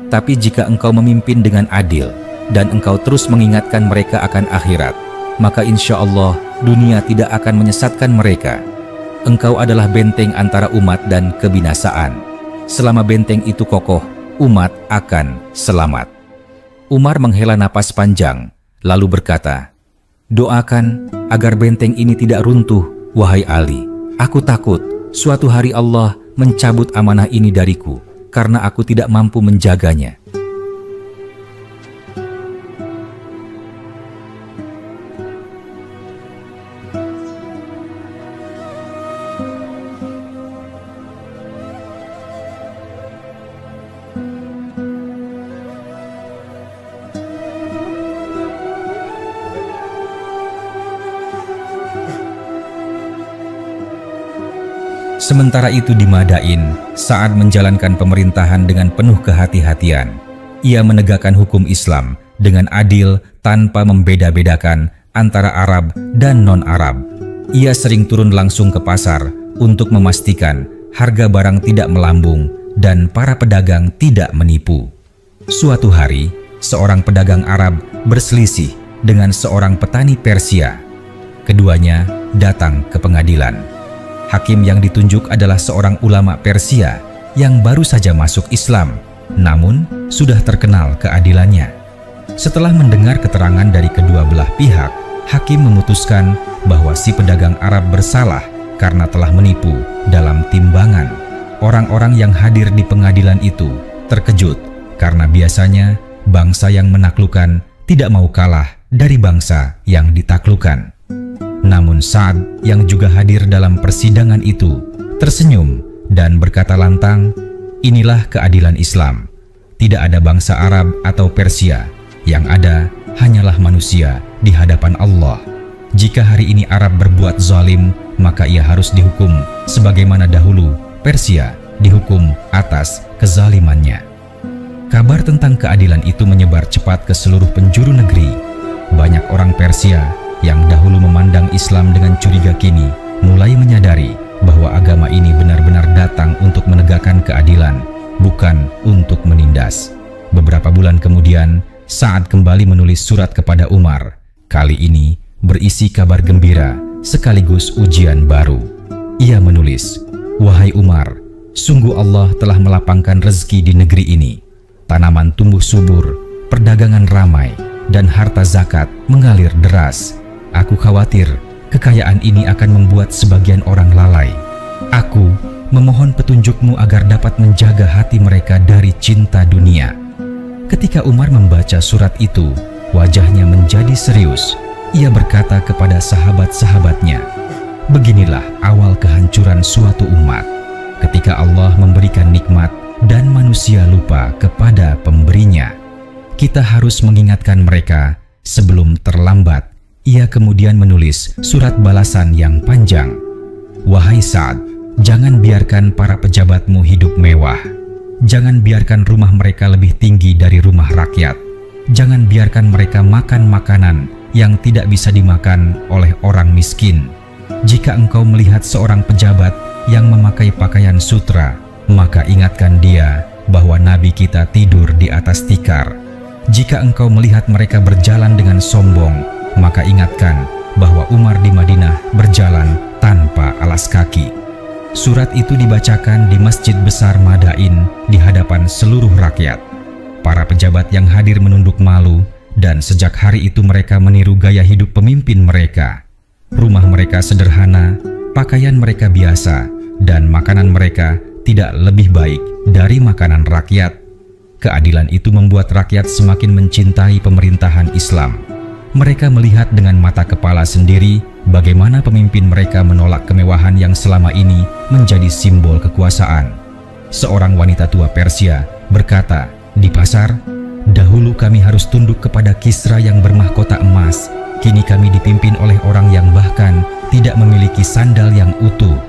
Speaker 1: Tapi jika engkau memimpin dengan adil dan engkau terus mengingatkan mereka akan akhirat, maka insya Allah dunia tidak akan menyesatkan mereka. Engkau adalah benteng antara umat dan kebinasaan. Selama benteng itu kokoh, umat akan selamat. Umar menghela napas panjang, lalu berkata, "Doakan agar benteng ini tidak runtuh, wahai Ali. Aku takut suatu hari Allah mencabut amanah ini dariku karena aku tidak mampu menjaganya." Sementara itu di Madain, Sa'ad menjalankan pemerintahan dengan penuh kehati-hatian. Ia menegakkan hukum Islam dengan adil tanpa membeda-bedakan antara Arab dan non-Arab. Ia sering turun langsung ke pasar untuk memastikan harga barang tidak melambung dan para pedagang tidak menipu. Suatu hari, seorang pedagang Arab berselisih dengan seorang petani Persia. Keduanya datang ke pengadilan. Hakim yang ditunjuk adalah seorang ulama Persia yang baru saja masuk Islam, namun sudah terkenal keadilannya. Setelah mendengar keterangan dari kedua belah pihak, hakim memutuskan bahwa si pedagang Arab bersalah karena telah menipu dalam timbangan. Orang-orang yang hadir di pengadilan itu terkejut karena biasanya bangsa yang menaklukkan tidak mau kalah dari bangsa yang ditaklukkan. Namun Sa'ad yang juga hadir dalam persidangan itu tersenyum dan berkata lantang, "Inilah keadilan Islam. Tidak ada bangsa Arab atau Persia, yang ada hanyalah manusia di hadapan Allah. Jika hari ini Arab berbuat zalim, maka ia harus dihukum sebagaimana dahulu Persia dihukum atas kezalimannya." Kabar tentang keadilan itu menyebar cepat ke seluruh penjuru negeri. Banyak orang Persia yang dahulu memandang Islam dengan curiga kini mulai menyadari bahwa agama ini benar-benar datang untuk menegakkan keadilan, bukan untuk menindas. Beberapa bulan kemudian, Sa'ad kembali menulis surat kepada Umar. Kali ini berisi kabar gembira sekaligus ujian baru. Ia menulis, "Wahai Umar, sungguh Allah telah melapangkan rezeki di negeri ini. Tanaman tumbuh subur, perdagangan ramai, dan harta zakat mengalir deras. Aku khawatir kekayaan ini akan membuat sebagian orang lalai. Aku memohon petunjukmu agar dapat menjaga hati mereka dari cinta dunia." Ketika Umar membaca surat itu, wajahnya menjadi serius. Ia berkata kepada sahabat-sahabatnya, "Beginilah awal kehancuran suatu umat, ketika Allah memberikan nikmat dan manusia lupa kepada pemberinya. Kita harus mengingatkan mereka sebelum terlambat." Ia kemudian menulis surat balasan yang panjang. "Wahai Sa'ad, jangan biarkan para pejabatmu hidup mewah. Jangan biarkan rumah mereka lebih tinggi dari rumah rakyat. Jangan biarkan mereka makan makanan yang tidak bisa dimakan oleh orang miskin. Jika engkau melihat seorang pejabat yang memakai pakaian sutra, maka ingatkan dia bahwa Nabi kita tidur di atas tikar. Jika engkau melihat mereka berjalan dengan sombong, maka ingatkan bahwa Umar di Madinah berjalan tanpa alas kaki." Surat itu dibacakan di Masjid Besar Madain di hadapan seluruh rakyat. Para pejabat yang hadir menunduk malu, dan sejak hari itu mereka meniru gaya hidup pemimpin mereka. Rumah mereka sederhana, pakaian mereka biasa, dan makanan mereka tidak lebih baik dari makanan rakyat. Keadilan itu membuat rakyat semakin mencintai pemerintahan Islam. Mereka melihat dengan mata kepala sendiri bagaimana pemimpin mereka menolak kemewahan yang selama ini menjadi simbol kekuasaan. Seorang wanita tua Persia berkata di pasar, "Dahulu kami harus tunduk kepada Kisra yang bermahkota emas. Kini kami dipimpin oleh orang yang bahkan tidak memiliki sandal yang utuh.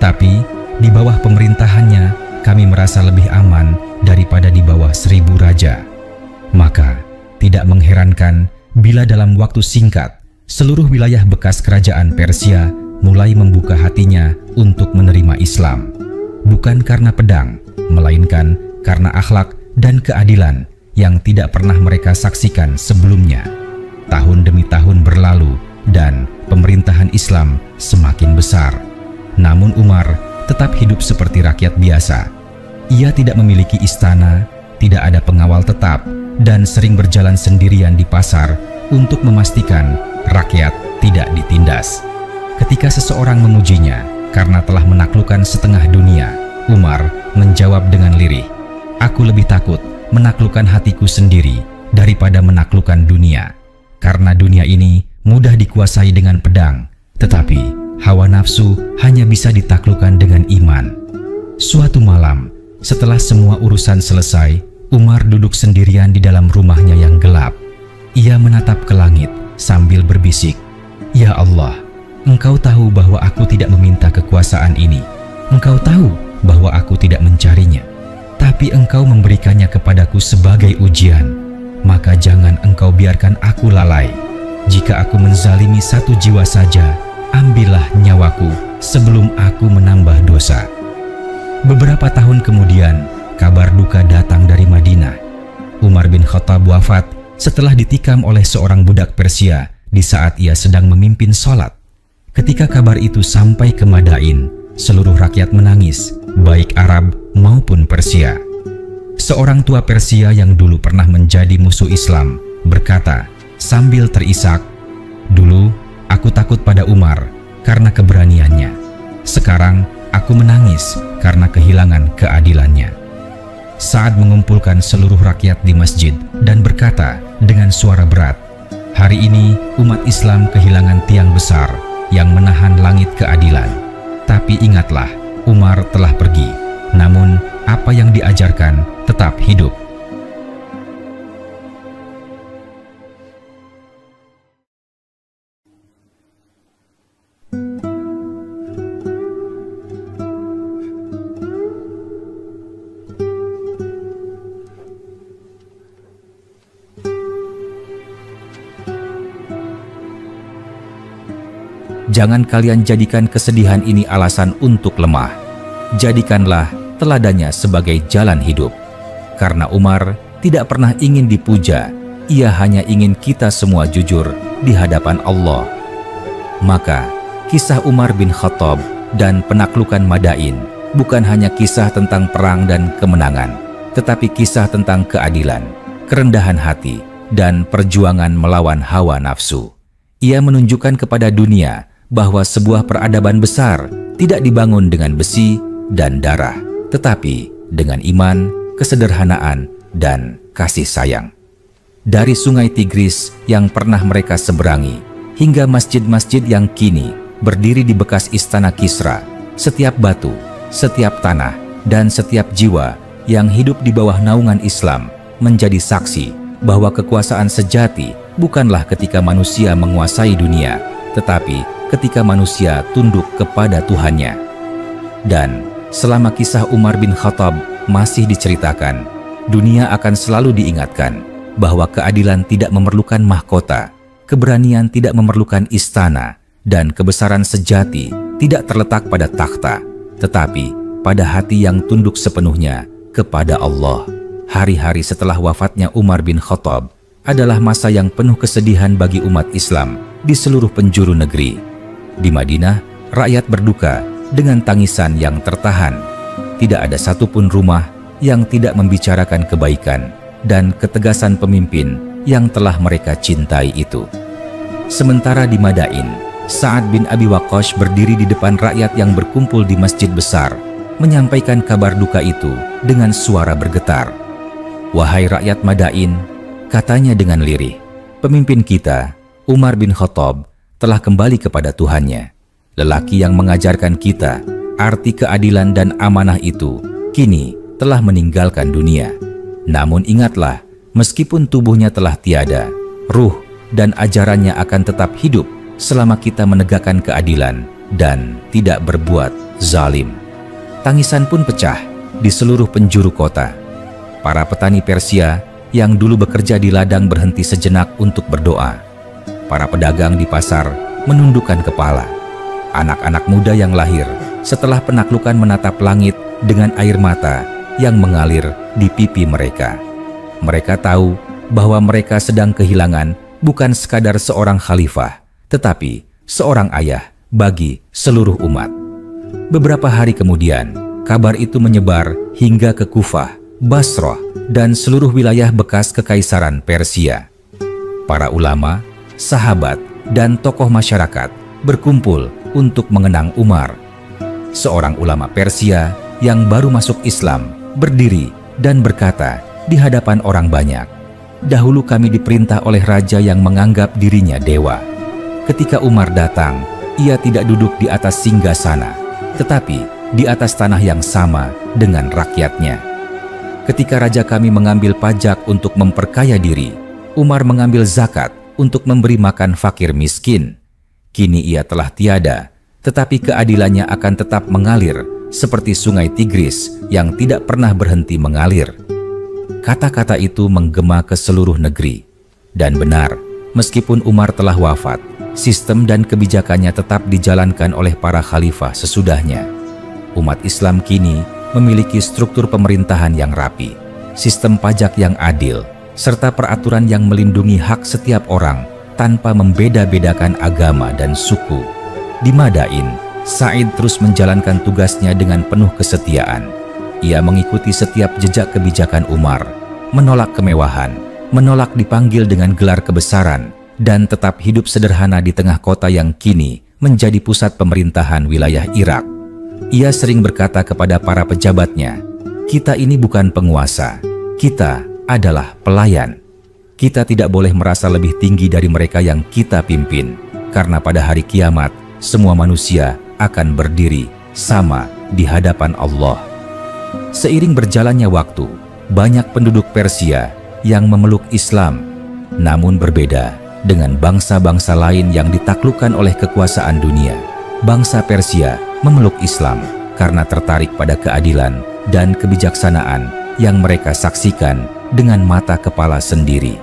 Speaker 1: Tapi di bawah pemerintahannya kami merasa lebih aman daripada di bawah 1000 raja." Maka tidak mengherankan bila dalam waktu singkat, seluruh wilayah bekas kerajaan Persia mulai membuka hatinya untuk menerima Islam. Bukan karena pedang, melainkan karena akhlak dan keadilan yang tidak pernah mereka saksikan sebelumnya. Tahun demi tahun berlalu dan pemerintahan Islam semakin besar. Namun Umar tetap hidup seperti rakyat biasa. Ia tidak memiliki istana, tidak ada pengawal tetap, dan sering berjalan sendirian di pasar untuk memastikan rakyat tidak ditindas. Ketika seseorang memujinya karena telah menaklukkan setengah dunia, Umar menjawab dengan lirih, "Aku lebih takut menaklukkan hatiku sendiri daripada menaklukkan dunia. Karena dunia ini mudah dikuasai dengan pedang, tetapi hawa nafsu hanya bisa ditaklukkan dengan iman." Suatu malam, setelah semua urusan selesai, Umar duduk sendirian di dalam rumahnya yang gelap. Ia menatap ke langit sambil berbisik, "Ya Allah, Engkau tahu bahwa aku tidak meminta kekuasaan ini. Engkau tahu bahwa aku tidak mencarinya. Tapi Engkau memberikannya kepadaku sebagai ujian. Maka jangan Engkau biarkan aku lalai. Jika aku menzalimi satu jiwa saja, ambillah nyawaku sebelum aku menambah dosa." Beberapa tahun kemudian, kabar duka datang dari Madinah. Umar bin Khattab wafat setelah ditikam oleh seorang budak Persia di saat ia sedang memimpin sholat. Ketika kabar itu sampai ke Madain, seluruh rakyat menangis, baik Arab maupun Persia. Seorang tua Persia yang dulu pernah menjadi musuh Islam berkata sambil terisak, "Dulu aku takut pada Umar karena keberaniannya. Sekarang aku menangis karena kehilangan keadilannya." Saat mengumpulkan seluruh rakyat di masjid dan berkata dengan suara berat, "Hari ini umat Islam kehilangan tiang besar yang menahan langit keadilan. Tapi ingatlah, Umar telah pergi, namun apa yang diajarkan tetap hidup." Jangan kalian jadikan kesedihan ini alasan untuk lemah. Jadikanlah teladannya sebagai jalan hidup. Karena Umar tidak pernah ingin dipuja, ia hanya ingin kita semua jujur di hadapan Allah. Maka, kisah Umar bin Khattab dan penaklukan Madain bukan hanya kisah tentang perang dan kemenangan, tetapi kisah tentang keadilan, kerendahan hati, dan perjuangan melawan hawa nafsu. Ia menunjukkan kepada dunia bahwa sebuah peradaban besar tidak dibangun dengan besi dan darah, tetapi dengan iman, kesederhanaan, dan kasih sayang. Dari sungai Tigris yang pernah mereka seberangi, hingga masjid-masjid yang kini berdiri di bekas istana Kisra, setiap batu, setiap tanah, dan setiap jiwa yang hidup di bawah naungan Islam menjadi saksi bahwa kekuasaan sejati bukanlah ketika manusia menguasai dunia, tetapi ketika manusia tunduk kepada Tuhannya. Dan selama kisah Umar bin Khattab masih diceritakan, dunia akan selalu diingatkan bahwa keadilan tidak memerlukan mahkota, keberanian tidak memerlukan istana, dan kebesaran sejati tidak terletak pada takhta, tetapi pada hati yang tunduk sepenuhnya kepada Allah. Hari-hari setelah wafatnya Umar bin Khattab adalah masa yang penuh kesedihan bagi umat Islam di seluruh penjuru negeri. Di Madinah, rakyat berduka dengan tangisan yang tertahan. Tidak ada satupun rumah yang tidak membicarakan kebaikan dan ketegasan pemimpin yang telah mereka cintai itu. Sementara di Madain, Sa'ad bin Abi Waqqas berdiri di depan rakyat yang berkumpul di masjid besar, menyampaikan kabar duka itu dengan suara bergetar. "Wahai rakyat Madain," katanya dengan lirih, "pemimpin kita, Umar bin Khattab, telah kembali kepada Tuhannya. Lelaki yang mengajarkan kita arti keadilan dan amanah itu kini telah meninggalkan dunia. Namun ingatlah, meskipun tubuhnya telah tiada, ruh dan ajarannya akan tetap hidup selama kita menegakkan keadilan dan tidak berbuat zalim." Tangisan pun pecah di seluruh penjuru kota. Para petani Persia yang dulu bekerja di ladang berhenti sejenak untuk berdoa. Para pedagang di pasar menundukkan kepala. Anak-anak muda yang lahir setelah penaklukan menatap langit dengan air mata yang mengalir di pipi mereka. Mereka tahu bahwa mereka sedang kehilangan bukan sekadar seorang khalifah, tetapi seorang ayah bagi seluruh umat. Beberapa hari kemudian, kabar itu menyebar hingga ke Kufah, Basrah, dan seluruh wilayah bekas Kekaisaran Persia. Para ulama, sahabat, dan tokoh masyarakat berkumpul untuk mengenang Umar. Seorang ulama Persia yang baru masuk Islam berdiri dan berkata di hadapan orang banyak, "Dahulu kami diperintah oleh raja yang menganggap dirinya dewa. Ketika Umar datang, ia tidak duduk di atas singgasana, tetapi di atas tanah yang sama dengan rakyatnya. Ketika raja kami mengambil pajak untuk memperkaya diri, Umar mengambil zakat untuk memberi makan fakir miskin. Kini ia telah tiada, tetapi keadilannya akan tetap mengalir seperti sungai Tigris yang tidak pernah berhenti mengalir." Kata-kata itu menggema ke seluruh negeri. Dan benar, meskipun Umar telah wafat, sistem dan kebijakannya tetap dijalankan oleh para khalifah sesudahnya. Umat Islam kini memiliki struktur pemerintahan yang rapi, sistem pajak yang adil, serta peraturan yang melindungi hak setiap orang tanpa membeda-bedakan agama dan suku. Di Madain, Said terus menjalankan tugasnya dengan penuh kesetiaan. Ia mengikuti setiap jejak kebijakan Umar, menolak kemewahan, menolak dipanggil dengan gelar kebesaran, dan tetap hidup sederhana di tengah kota yang kini menjadi pusat pemerintahan wilayah Irak. Ia sering berkata kepada para pejabatnya, "Kita ini bukan penguasa, kita adalah pelayan. Kita tidak boleh merasa lebih tinggi dari mereka yang kita pimpin, karena pada hari kiamat, semua manusia akan berdiri sama di hadapan Allah." Seiring berjalannya waktu, banyak penduduk Persia yang memeluk Islam, namun berbeda dengan bangsa-bangsa lain yang ditaklukkan oleh kekuasaan dunia. Bangsa Persia memeluk Islam karena tertarik pada keadilan dan kebijaksanaan yang mereka saksikan dengan mata kepala sendiri.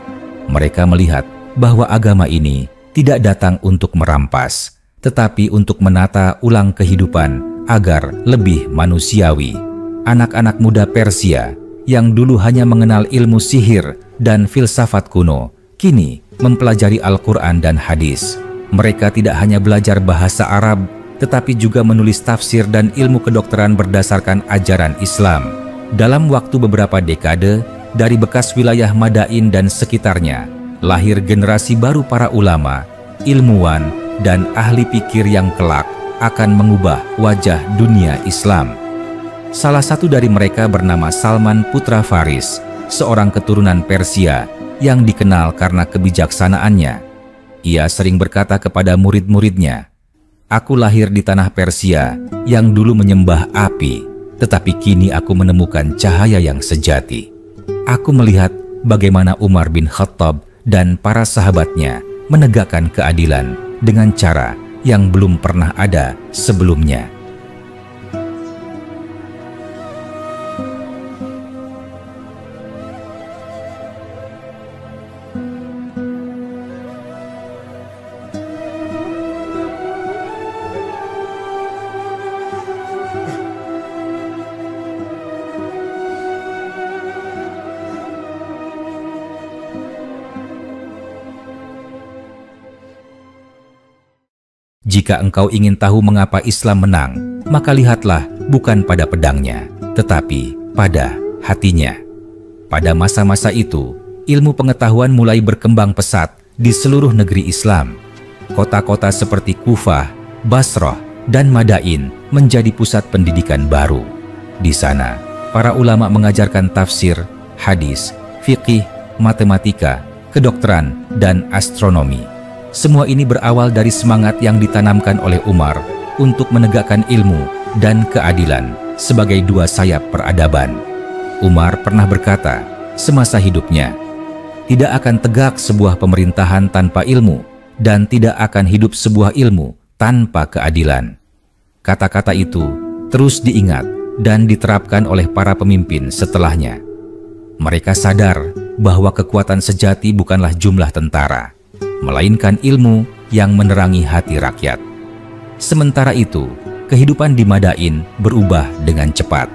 Speaker 1: Mereka melihat bahwa agama ini tidak datang untuk merampas, tetapi untuk menata ulang kehidupan agar lebih manusiawi. Anak-anak muda Persia yang dulu hanya mengenal ilmu sihir dan filsafat kuno, kini mempelajari Al-Quran dan hadis. Mereka tidak hanya belajar bahasa Arab, tetapi juga menulis tafsir dan ilmu kedokteran berdasarkan ajaran Islam. Dalam waktu beberapa dekade, dari bekas wilayah Madain dan sekitarnya, lahir generasi baru para ulama, ilmuwan, dan ahli pikir yang kelak akan mengubah wajah dunia Islam. Salah satu dari mereka bernama Salman Putra Faris, seorang keturunan Persia yang dikenal karena kebijaksanaannya. Ia sering berkata kepada murid-muridnya, "Aku lahir di tanah Persia yang dulu menyembah api, tetapi kini aku menemukan cahaya yang sejati. Aku melihat bagaimana Umar bin Khattab dan para sahabatnya menegakkan keadilan dengan cara yang belum pernah ada sebelumnya." Jika engkau ingin tahu mengapa Islam menang, maka lihatlah bukan pada pedangnya, tetapi pada hatinya. Pada masa-masa itu, ilmu pengetahuan mulai berkembang pesat di seluruh negeri Islam. Kota-kota seperti Kufah, Basrah, dan Madain menjadi pusat pendidikan baru. Di sana, para ulama mengajarkan tafsir, hadis, fikih, matematika, kedokteran, dan astronomi. Semua ini berawal dari semangat yang ditanamkan oleh Umar untuk menegakkan ilmu dan keadilan sebagai dua sayap peradaban. Umar pernah berkata, semasa hidupnya, "Tidak akan tegak sebuah pemerintahan tanpa ilmu, dan tidak akan hidup sebuah ilmu tanpa keadilan." Kata-kata itu terus diingat dan diterapkan oleh para pemimpin setelahnya. Mereka sadar bahwa kekuatan sejati bukanlah jumlah tentara, melainkan ilmu yang menerangi hati rakyat. Sementara itu, kehidupan di Madain berubah dengan cepat.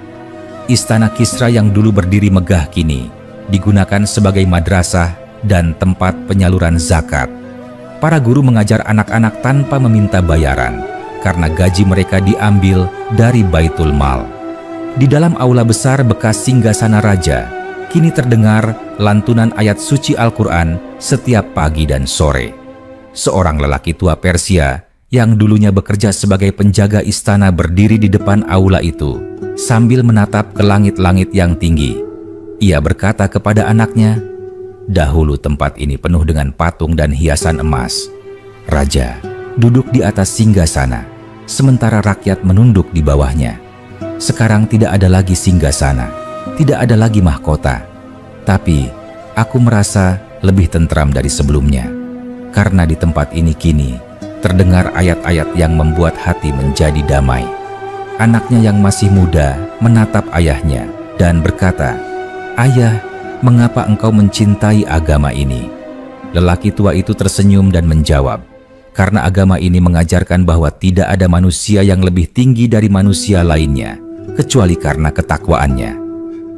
Speaker 1: Istana Kisra yang dulu berdiri megah kini digunakan sebagai madrasah dan tempat penyaluran zakat. Para guru mengajar anak-anak tanpa meminta bayaran karena gaji mereka diambil dari Baitul Mal. di dalam aula besar bekas singgasana raja, kini terdengar lantunan ayat suci Al-Quran setiap pagi dan sore. Seorang lelaki tua Persia yang dulunya bekerja sebagai penjaga istana berdiri di depan aula itu sambil menatap ke langit-langit yang tinggi. Ia berkata kepada anaknya, "Dahulu tempat ini penuh dengan patung dan hiasan emas. Raja duduk di atas singgasana, sementara rakyat menunduk di bawahnya. Sekarang tidak ada lagi singgasana, tidak ada lagi mahkota. Tapi aku merasa lebih tentram dari sebelumnya, karena di tempat ini kini terdengar ayat-ayat yang membuat hati menjadi damai." Anaknya yang masih muda menatap ayahnya dan berkata, "Ayah, mengapa engkau mencintai agama ini?" Lelaki tua itu tersenyum dan menjawab, "Karena agama ini mengajarkan bahwa tidak ada manusia yang lebih tinggi dari manusia lainnya, kecuali karena ketakwaannya.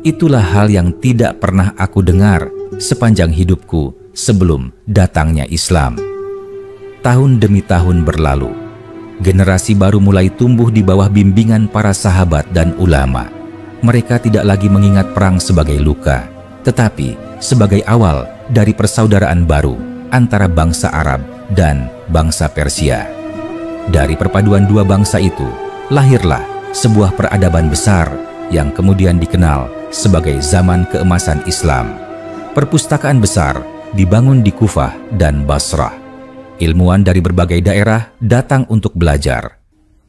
Speaker 1: Itulah hal yang tidak pernah aku dengar sepanjang hidupku sebelum datangnya Islam." Tahun demi tahun berlalu. Generasi baru mulai tumbuh di bawah bimbingan para sahabat dan ulama. Mereka tidak lagi mengingat perang sebagai luka, tetapi sebagai awal dari persaudaraan baru antara bangsa Arab dan bangsa Persia. Dari perpaduan dua bangsa itu, lahirlah sebuah peradaban besar yang kemudian dikenal sebagai zaman keemasan Islam. Perpustakaan besar dibangun di Kufah dan Basrah. Ilmuwan dari berbagai daerah datang untuk belajar.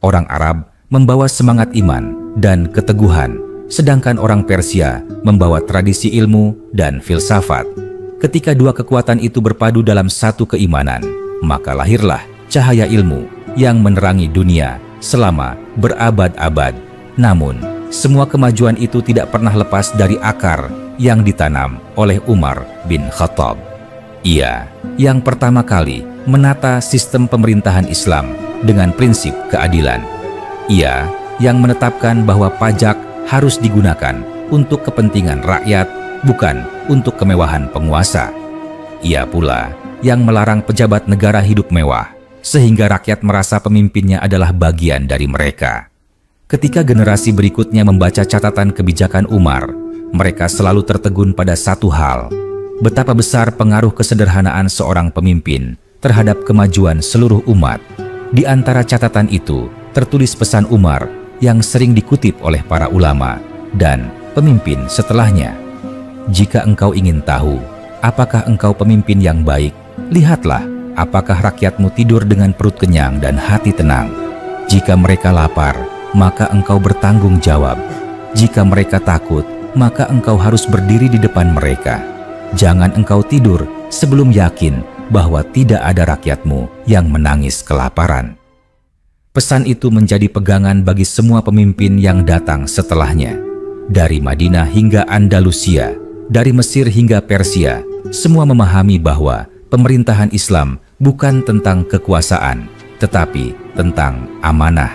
Speaker 1: Orang Arab membawa semangat iman dan keteguhan, sedangkan orang Persia membawa tradisi ilmu dan filsafat. Ketika dua kekuatan itu berpadu dalam satu keimanan, maka lahirlah cahaya ilmu yang menerangi dunia selama berabad-abad. Namun, semua kemajuan itu tidak pernah lepas dari akar yang ditanam oleh Umar bin Khattab. Ia yang pertama kali menata sistem pemerintahan Islam dengan prinsip keadilan. Ia yang menetapkan bahwa pajak harus digunakan untuk kepentingan rakyat, bukan untuk kemewahan penguasa. Ia pula yang melarang pejabat negara hidup mewah, sehingga rakyat merasa pemimpinnya adalah bagian dari mereka. Ketika generasi berikutnya membaca catatan kebijakan Umar, mereka selalu tertegun pada satu hal: betapa besar pengaruh kesederhanaan seorang pemimpin terhadap kemajuan seluruh umat. Di antara catatan itu tertulis pesan Umar yang sering dikutip oleh para ulama dan pemimpin setelahnya. "Jika engkau ingin tahu apakah engkau pemimpin yang baik, lihatlah apakah rakyatmu tidur dengan perut kenyang dan hati tenang. Jika mereka lapar, maka engkau bertanggung jawab. Jika mereka takut, maka engkau harus berdiri di depan mereka. Jangan engkau tidur sebelum yakin bahwa tidak ada rakyatmu yang menangis kelaparan." Pesan itu menjadi pegangan bagi semua pemimpin yang datang setelahnya. Dari Madinah hingga Andalusia, dari Mesir hingga Persia, semua memahami bahwa pemerintahan Islam bukan tentang kekuasaan, tetapi tentang amanah.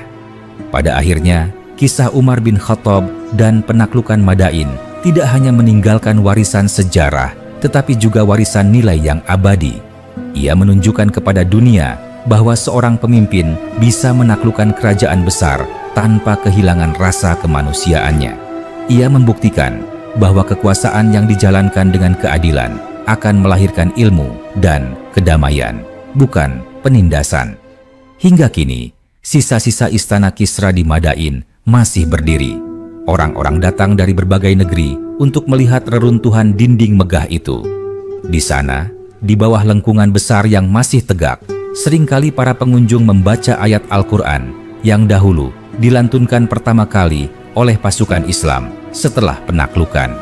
Speaker 1: Pada akhirnya, kisah Umar bin Khattab dan penaklukan Madain tidak hanya meninggalkan warisan sejarah, tetapi juga warisan nilai yang abadi. Ia menunjukkan kepada dunia bahwa seorang pemimpin bisa menaklukkan kerajaan besar tanpa kehilangan rasa kemanusiaannya. Ia membuktikan bahwa kekuasaan yang dijalankan dengan keadilan akan melahirkan ilmu dan kedamaian, bukan penindasan. Hingga kini, sisa-sisa istana Kisra di Madain masih berdiri. Orang-orang datang dari berbagai negeri untuk melihat reruntuhan dinding megah itu. Di sana, di bawah lengkungan besar yang masih tegak, seringkali para pengunjung membaca ayat Al-Quran yang dahulu dilantunkan pertama kali oleh pasukan Islam setelah penaklukan.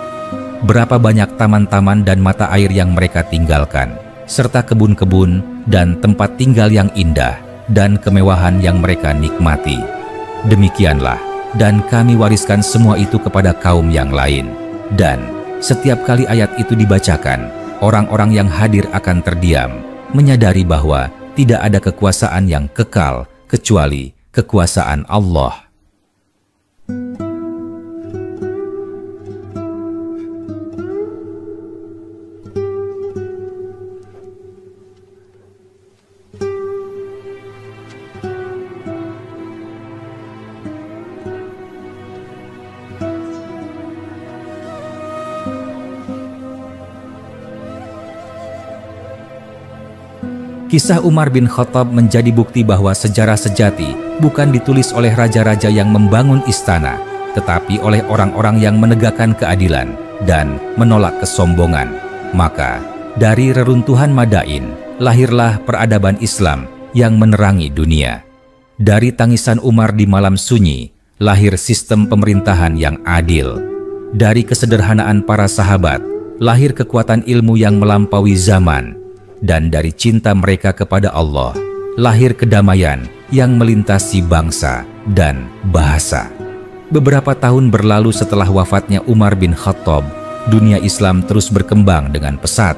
Speaker 1: Berapa banyak taman-taman dan mata air yang mereka tinggalkan, serta kebun-kebun dan tempat tinggal yang indah dan kemewahan yang mereka nikmati. Demikianlah, dan kami wariskan semua itu kepada kaum yang lain. Dan setiap kali ayat itu dibacakan, orang-orang yang hadir akan terdiam, menyadari bahwa tidak ada kekuasaan yang kekal kecuali kekuasaan Allah. Kisah Umar bin Khattab menjadi bukti bahwa sejarah sejati bukan ditulis oleh raja-raja yang membangun istana, tetapi oleh orang-orang yang menegakkan keadilan dan menolak kesombongan. Maka, dari reruntuhan Madain, lahirlah peradaban Islam yang menerangi dunia. Dari tangisan Umar di malam sunyi, lahir sistem pemerintahan yang adil. Dari kesederhanaan para sahabat, lahir kekuatan ilmu yang melampaui zaman. Dan dari cinta mereka kepada Allah, lahir kedamaian yang melintasi bangsa dan bahasa. Beberapa tahun berlalu setelah wafatnya Umar bin Khattab, dunia Islam terus berkembang dengan pesat.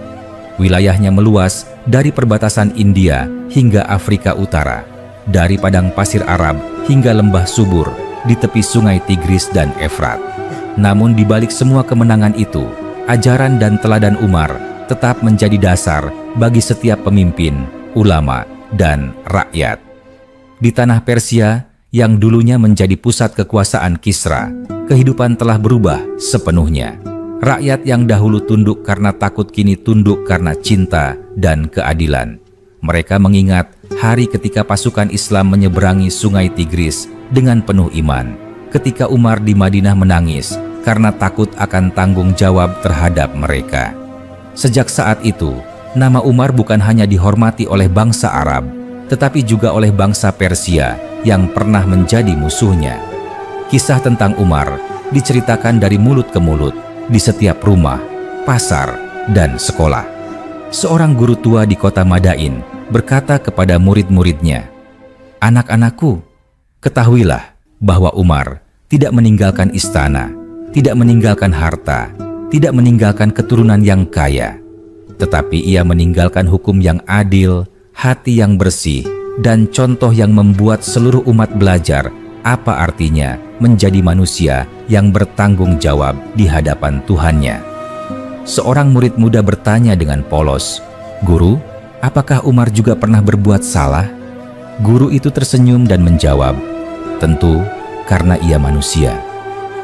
Speaker 1: Wilayahnya meluas dari perbatasan India hingga Afrika Utara, dari padang pasir Arab hingga lembah subur di tepi sungai Tigris dan Efrat. Namun di balik semua kemenangan itu, ajaran dan teladan Umar tetap menjadi dasar bagi setiap pemimpin, ulama, dan rakyat. Di tanah Persia yang dulunya menjadi pusat kekuasaan Kisra, kehidupan telah berubah sepenuhnya. Rakyat yang dahulu tunduk karena takut kini tunduk karena cinta dan keadilan. Mereka mengingat hari ketika pasukan Islam menyeberangi sungai Tigris dengan penuh iman, ketika Umar di Madinah menangis karena takut akan tanggung jawab terhadap mereka. Sejak saat itu, nama Umar bukan hanya dihormati oleh bangsa Arab, tetapi juga oleh bangsa Persia yang pernah menjadi musuhnya. Kisah tentang Umar diceritakan dari mulut ke mulut, di setiap rumah, pasar, dan sekolah. Seorang guru tua di kota Madain berkata kepada murid-muridnya, "Anak-anakku, ketahuilah bahwa Umar tidak meninggalkan istana, tidak meninggalkan harta, tidak meninggalkan keturunan yang kaya, tetapi ia meninggalkan hukum yang adil, hati yang bersih, dan contoh yang membuat seluruh umat belajar apa artinya menjadi manusia yang bertanggung jawab di hadapan Tuhannya." Seorang murid muda bertanya dengan polos, "Guru, apakah Umar juga pernah berbuat salah?" Guru itu tersenyum dan menjawab, "Tentu, karena ia manusia.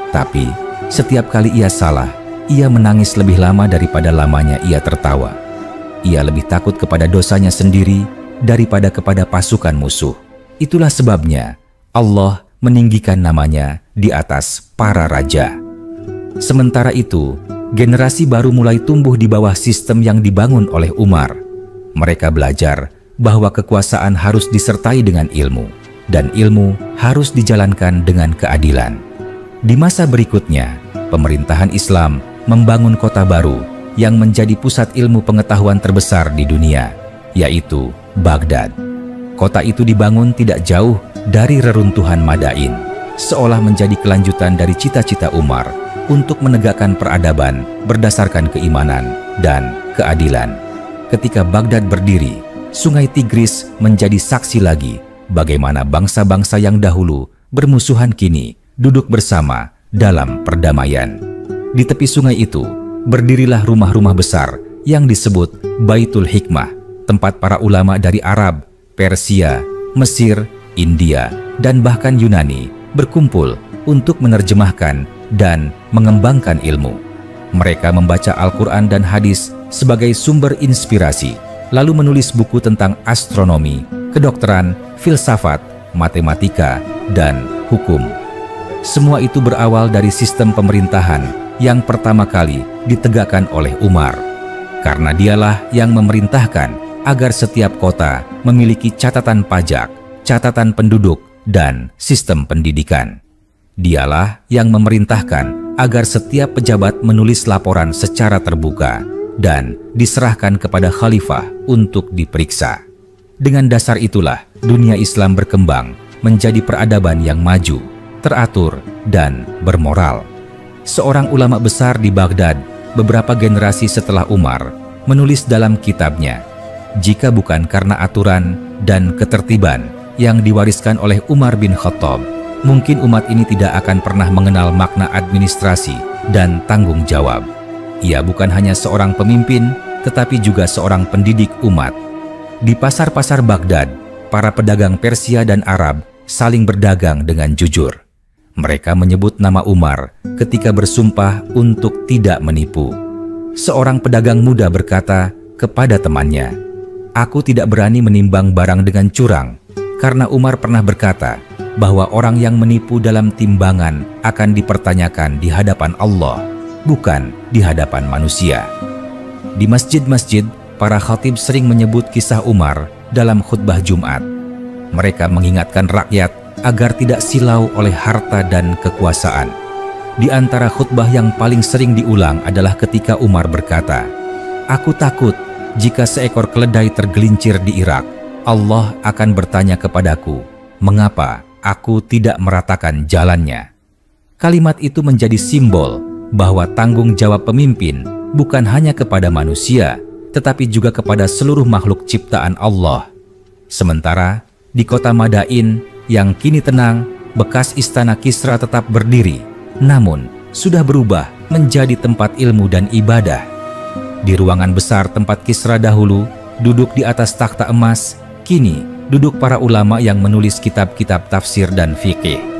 Speaker 1: Tapi setiap kali ia salah, ia menangis lebih lama daripada lamanya ia tertawa. Ia lebih takut kepada dosanya sendiri daripada kepada pasukan musuh. Itulah sebabnya Allah meninggikan namanya di atas para raja." Sementara itu, generasi baru mulai tumbuh di bawah sistem yang dibangun oleh Umar. Mereka belajar bahwa kekuasaan harus disertai dengan ilmu, dan ilmu harus dijalankan dengan keadilan. Di masa berikutnya, pemerintahan Islam membangun kota baru yang menjadi pusat ilmu pengetahuan terbesar di dunia, yaitu Baghdad. Kota itu dibangun tidak jauh dari reruntuhan Madain, seolah menjadi kelanjutan dari cita-cita Umar untuk menegakkan peradaban berdasarkan keimanan dan keadilan. Ketika Baghdad berdiri, sungai Tigris menjadi saksi lagi bagaimana bangsa-bangsa yang dahulu bermusuhan kini duduk bersama dalam perdamaian. Di tepi sungai itu, berdirilah rumah-rumah besar yang disebut Baitul Hikmah, tempat para ulama dari Arab, Persia, Mesir, India, dan bahkan Yunani berkumpul untuk menerjemahkan dan mengembangkan ilmu. Mereka membaca Al-Quran dan hadis sebagai sumber inspirasi, lalu menulis buku tentang astronomi, kedokteran, filsafat, matematika, dan hukum. Semua itu berawal dari sistem pemerintahan yang pertama kali ditegakkan oleh Umar, karena dialah yang memerintahkan agar setiap kota memiliki catatan pajak, catatan penduduk, dan sistem pendidikan. Dialah yang memerintahkan agar setiap pejabat menulis laporan secara terbuka dan diserahkan kepada khalifah untuk diperiksa. Dengan dasar itulah dunia Islam berkembang menjadi peradaban yang maju, teratur, dan bermoral. Seorang ulama besar di Baghdad beberapa generasi setelah Umar menulis dalam kitabnya, "Jika bukan karena aturan dan ketertiban yang diwariskan oleh Umar bin Khattab, mungkin umat ini tidak akan pernah mengenal makna administrasi dan tanggung jawab. Ia bukan hanya seorang pemimpin, tetapi juga seorang pendidik umat." Di pasar-pasar Baghdad, para pedagang Persia dan Arab saling berdagang dengan jujur. Mereka menyebut nama Umar ketika bersumpah untuk tidak menipu. Seorang pedagang muda berkata kepada temannya, Aku tidak berani menimbang barang dengan curang, karena Umar pernah berkata bahwa orang yang menipu dalam timbangan akan dipertanyakan di hadapan Allah, bukan di hadapan manusia. Di masjid-masjid, para khatib sering menyebut kisah Umar dalam khutbah Jumat. Mereka mengingatkan rakyat agar tidak silau oleh harta dan kekuasaan. Di antara khutbah yang paling sering diulang adalah ketika Umar berkata, "Aku takut jika seekor keledai tergelincir di Irak, Allah akan bertanya kepadaku, mengapa aku tidak meratakan jalannya?" Kalimat itu menjadi simbol bahwa tanggung jawab pemimpin bukan hanya kepada manusia, tetapi juga kepada seluruh makhluk ciptaan Allah. Sementara di kota Madain yang kini tenang, bekas istana Kisra tetap berdiri, namun sudah berubah menjadi tempat ilmu dan ibadah. Di ruangan besar tempat Kisra dahulu duduk di atas takhta emas, kini duduk para ulama yang menulis kitab-kitab tafsir dan fikih.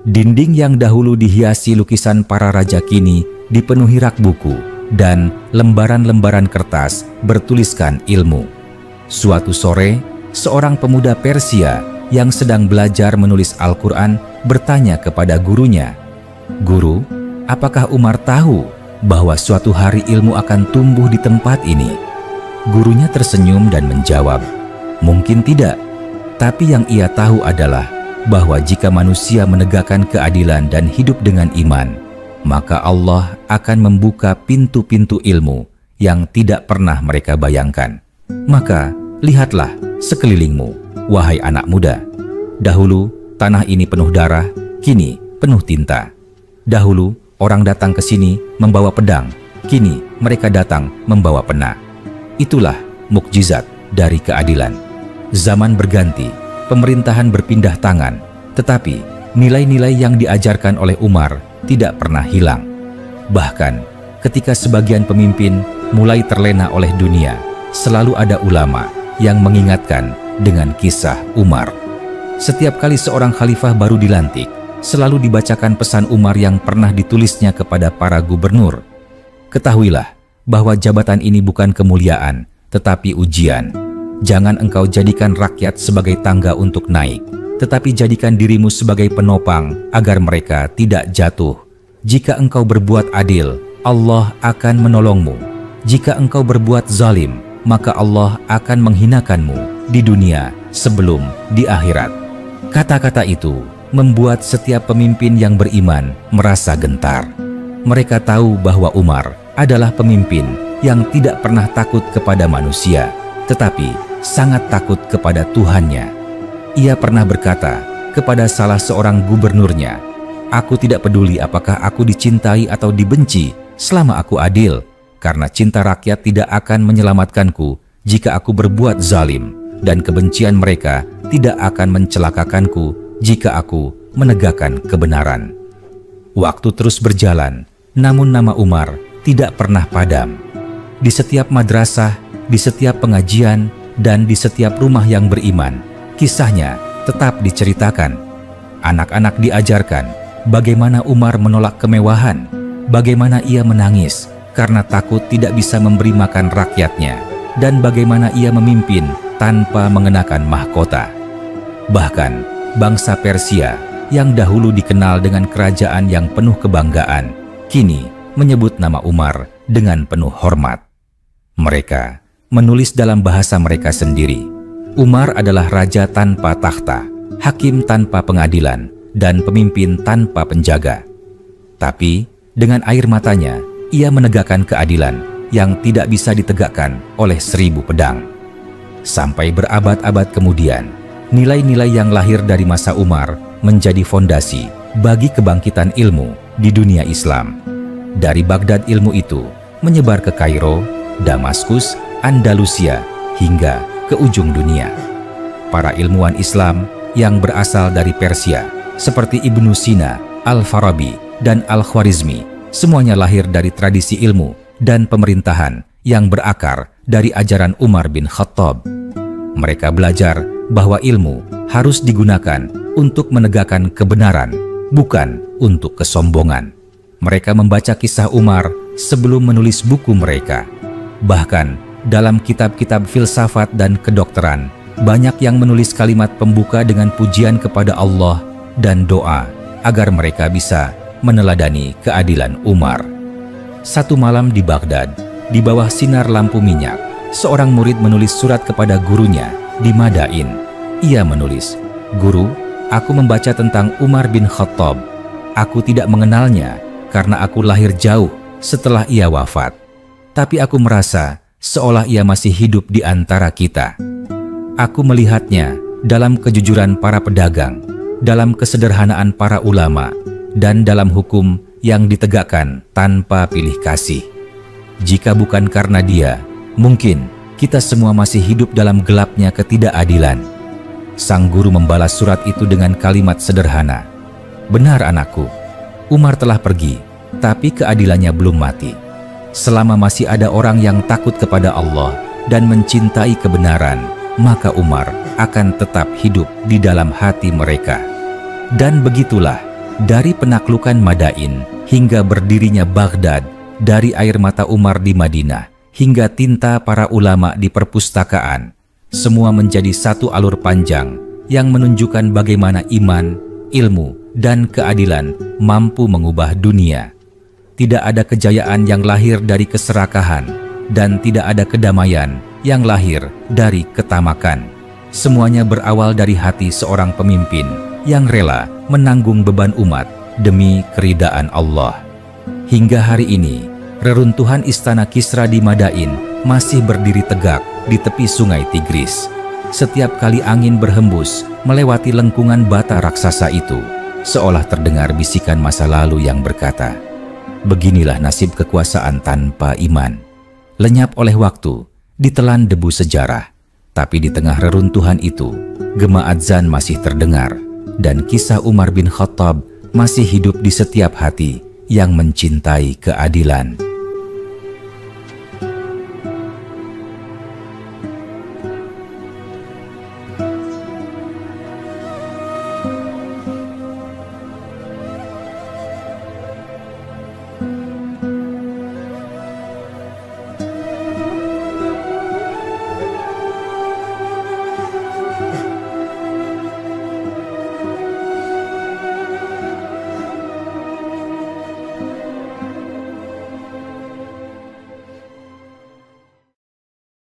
Speaker 1: Dinding yang dahulu dihiasi lukisan para raja kini dipenuhi rak buku dan lembaran-lembaran kertas bertuliskan ilmu. Suatu sore, seorang pemuda Persia yang sedang belajar menulis Al-Quran bertanya kepada gurunya, "Guru, apakah Umar tahu bahwa suatu hari ilmu akan tumbuh di tempat ini?" Gurunya tersenyum dan menjawab, "Mungkin tidak, tapi yang ia tahu adalah bahwa jika manusia menegakkan keadilan dan hidup dengan iman, maka Allah akan membuka pintu-pintu ilmu yang tidak pernah mereka bayangkan. Maka lihatlah sekelilingmu, wahai anak muda. Dahulu tanah ini penuh darah, kini penuh tinta. Dahulu orang datang ke sini membawa pedang, kini mereka datang membawa pena. Itulah mukjizat dari keadilan. Zaman berganti, pemerintahan berpindah tangan, tetapi nilai-nilai yang diajarkan oleh Umar tidak pernah hilang. Bahkan ketika sebagian pemimpin mulai terlena oleh dunia, selalu ada ulama yang mengingatkan dengan kisah Umar. Setiap kali seorang khalifah baru dilantik, selalu dibacakan pesan Umar yang pernah ditulisnya kepada para gubernur. "Ketahuilah bahwa jabatan ini bukan kemuliaan, tetapi ujian. Jangan engkau jadikan rakyat sebagai tangga untuk naik, tetapi jadikan dirimu sebagai penopang agar mereka tidak jatuh. Jika engkau berbuat adil, Allah akan menolongmu. Jika engkau berbuat zalim, maka Allah akan menghinakanmu di dunia sebelum di akhirat." Kata-kata itu membuat setiap pemimpin yang beriman merasa gentar. Mereka tahu bahwa Umar adalah pemimpin yang tidak pernah takut kepada manusia, tetapi sangat takut kepada Tuhannya. Ia pernah berkata kepada salah seorang gubernurnya, "Aku tidak peduli apakah aku dicintai atau dibenci selama aku adil, karena cinta rakyat tidak akan menyelamatkanku jika aku berbuat zalim, dan kebencian mereka tidak akan mencelakakanku jika aku menegakkan kebenaran." Waktu terus berjalan, namun nama Umar tidak pernah padam. Di setiap madrasah, di setiap pengajian, dan di setiap rumah yang beriman, kisahnya tetap diceritakan. Anak-anak diajarkan bagaimana Umar menolak kemewahan, bagaimana ia menangis karena takut tidak bisa memberi makan rakyatnya, dan bagaimana ia memimpin tanpa mengenakan mahkota. Bahkan bangsa Persia yang dahulu dikenal dengan kerajaan yang penuh kebanggaan, kini menyebut nama Umar dengan penuh hormat. Mereka menulis dalam bahasa mereka sendiri, Umar adalah raja tanpa takhta, hakim tanpa pengadilan, dan pemimpin tanpa penjaga. Tapi dengan air matanya, ia menegakkan keadilan yang tidak bisa ditegakkan oleh 1000 pedang. Sampai berabad-abad kemudian, nilai-nilai yang lahir dari masa Umar menjadi fondasi bagi kebangkitan ilmu di dunia Islam. Dari Baghdad ilmu itu menyebar ke Kairo, Damaskus, Andalusia, hingga ke ujung dunia. Para ilmuwan Islam yang berasal dari Persia seperti Ibnu Sina, Al-Farabi, dan Al-Khwarizmi, semuanya lahir dari tradisi ilmu dan pemerintahan yang berakar dari ajaran Umar bin Khattab. Mereka belajar bahwa ilmu harus digunakan untuk menegakkan kebenaran, bukan untuk kesombongan. Mereka membaca kisah Umar sebelum menulis buku mereka. Bahkan dalam kitab-kitab filsafat dan kedokteran, banyak yang menulis kalimat pembuka dengan pujian kepada Allah dan doa agar mereka bisa meneladani keadilan Umar. Satu malam di Baghdad, di bawah sinar lampu minyak, seorang murid menulis surat kepada gurunya di Madain. Ia menulis, "Guru, aku membaca tentang Umar bin Khattab. Aku tidak mengenalnya karena aku lahir jauh setelah ia wafat. Tapi aku merasa seolah ia masih hidup di antara kita. Aku melihatnya dalam kejujuran para pedagang, dalam kesederhanaan para ulama, dan dalam hukum yang ditegakkan tanpa pilih kasih. Jika bukan karena dia, mungkin kita semua masih hidup dalam gelapnya ketidakadilan." Sang guru membalas surat itu dengan kalimat sederhana, "Benar anakku, Umar telah pergi, tapi keadilannya belum mati. Selama masih ada orang yang takut kepada Allah dan mencintai kebenaran, maka Umar akan tetap hidup di dalam hati mereka." Dan begitulah, dari penaklukan Madain hingga berdirinya Baghdad, dari air mata Umar di Madinah hingga tinta para ulama di perpustakaan, semua menjadi satu alur panjang yang menunjukkan bagaimana iman, ilmu, dan keadilan mampu mengubah dunia. Tidak ada kejayaan yang lahir dari keserakahan, dan tidak ada kedamaian yang lahir dari ketamakan. Semuanya berawal dari hati seorang pemimpin yang rela menanggung beban umat demi keridaan Allah. Hingga hari ini, reruntuhan istana Kisra di Madain masih berdiri tegak di tepi sungai Tigris. Setiap kali angin berhembus melewati lengkungan bata raksasa itu, seolah terdengar bisikan masa lalu yang berkata, "Beginilah nasib kekuasaan tanpa iman. Lenyap oleh waktu, ditelan debu sejarah. Tapi di tengah reruntuhan itu, gema adzan masih terdengar, dan kisah Umar bin Khattab masih hidup di setiap hati yang mencintai keadilan."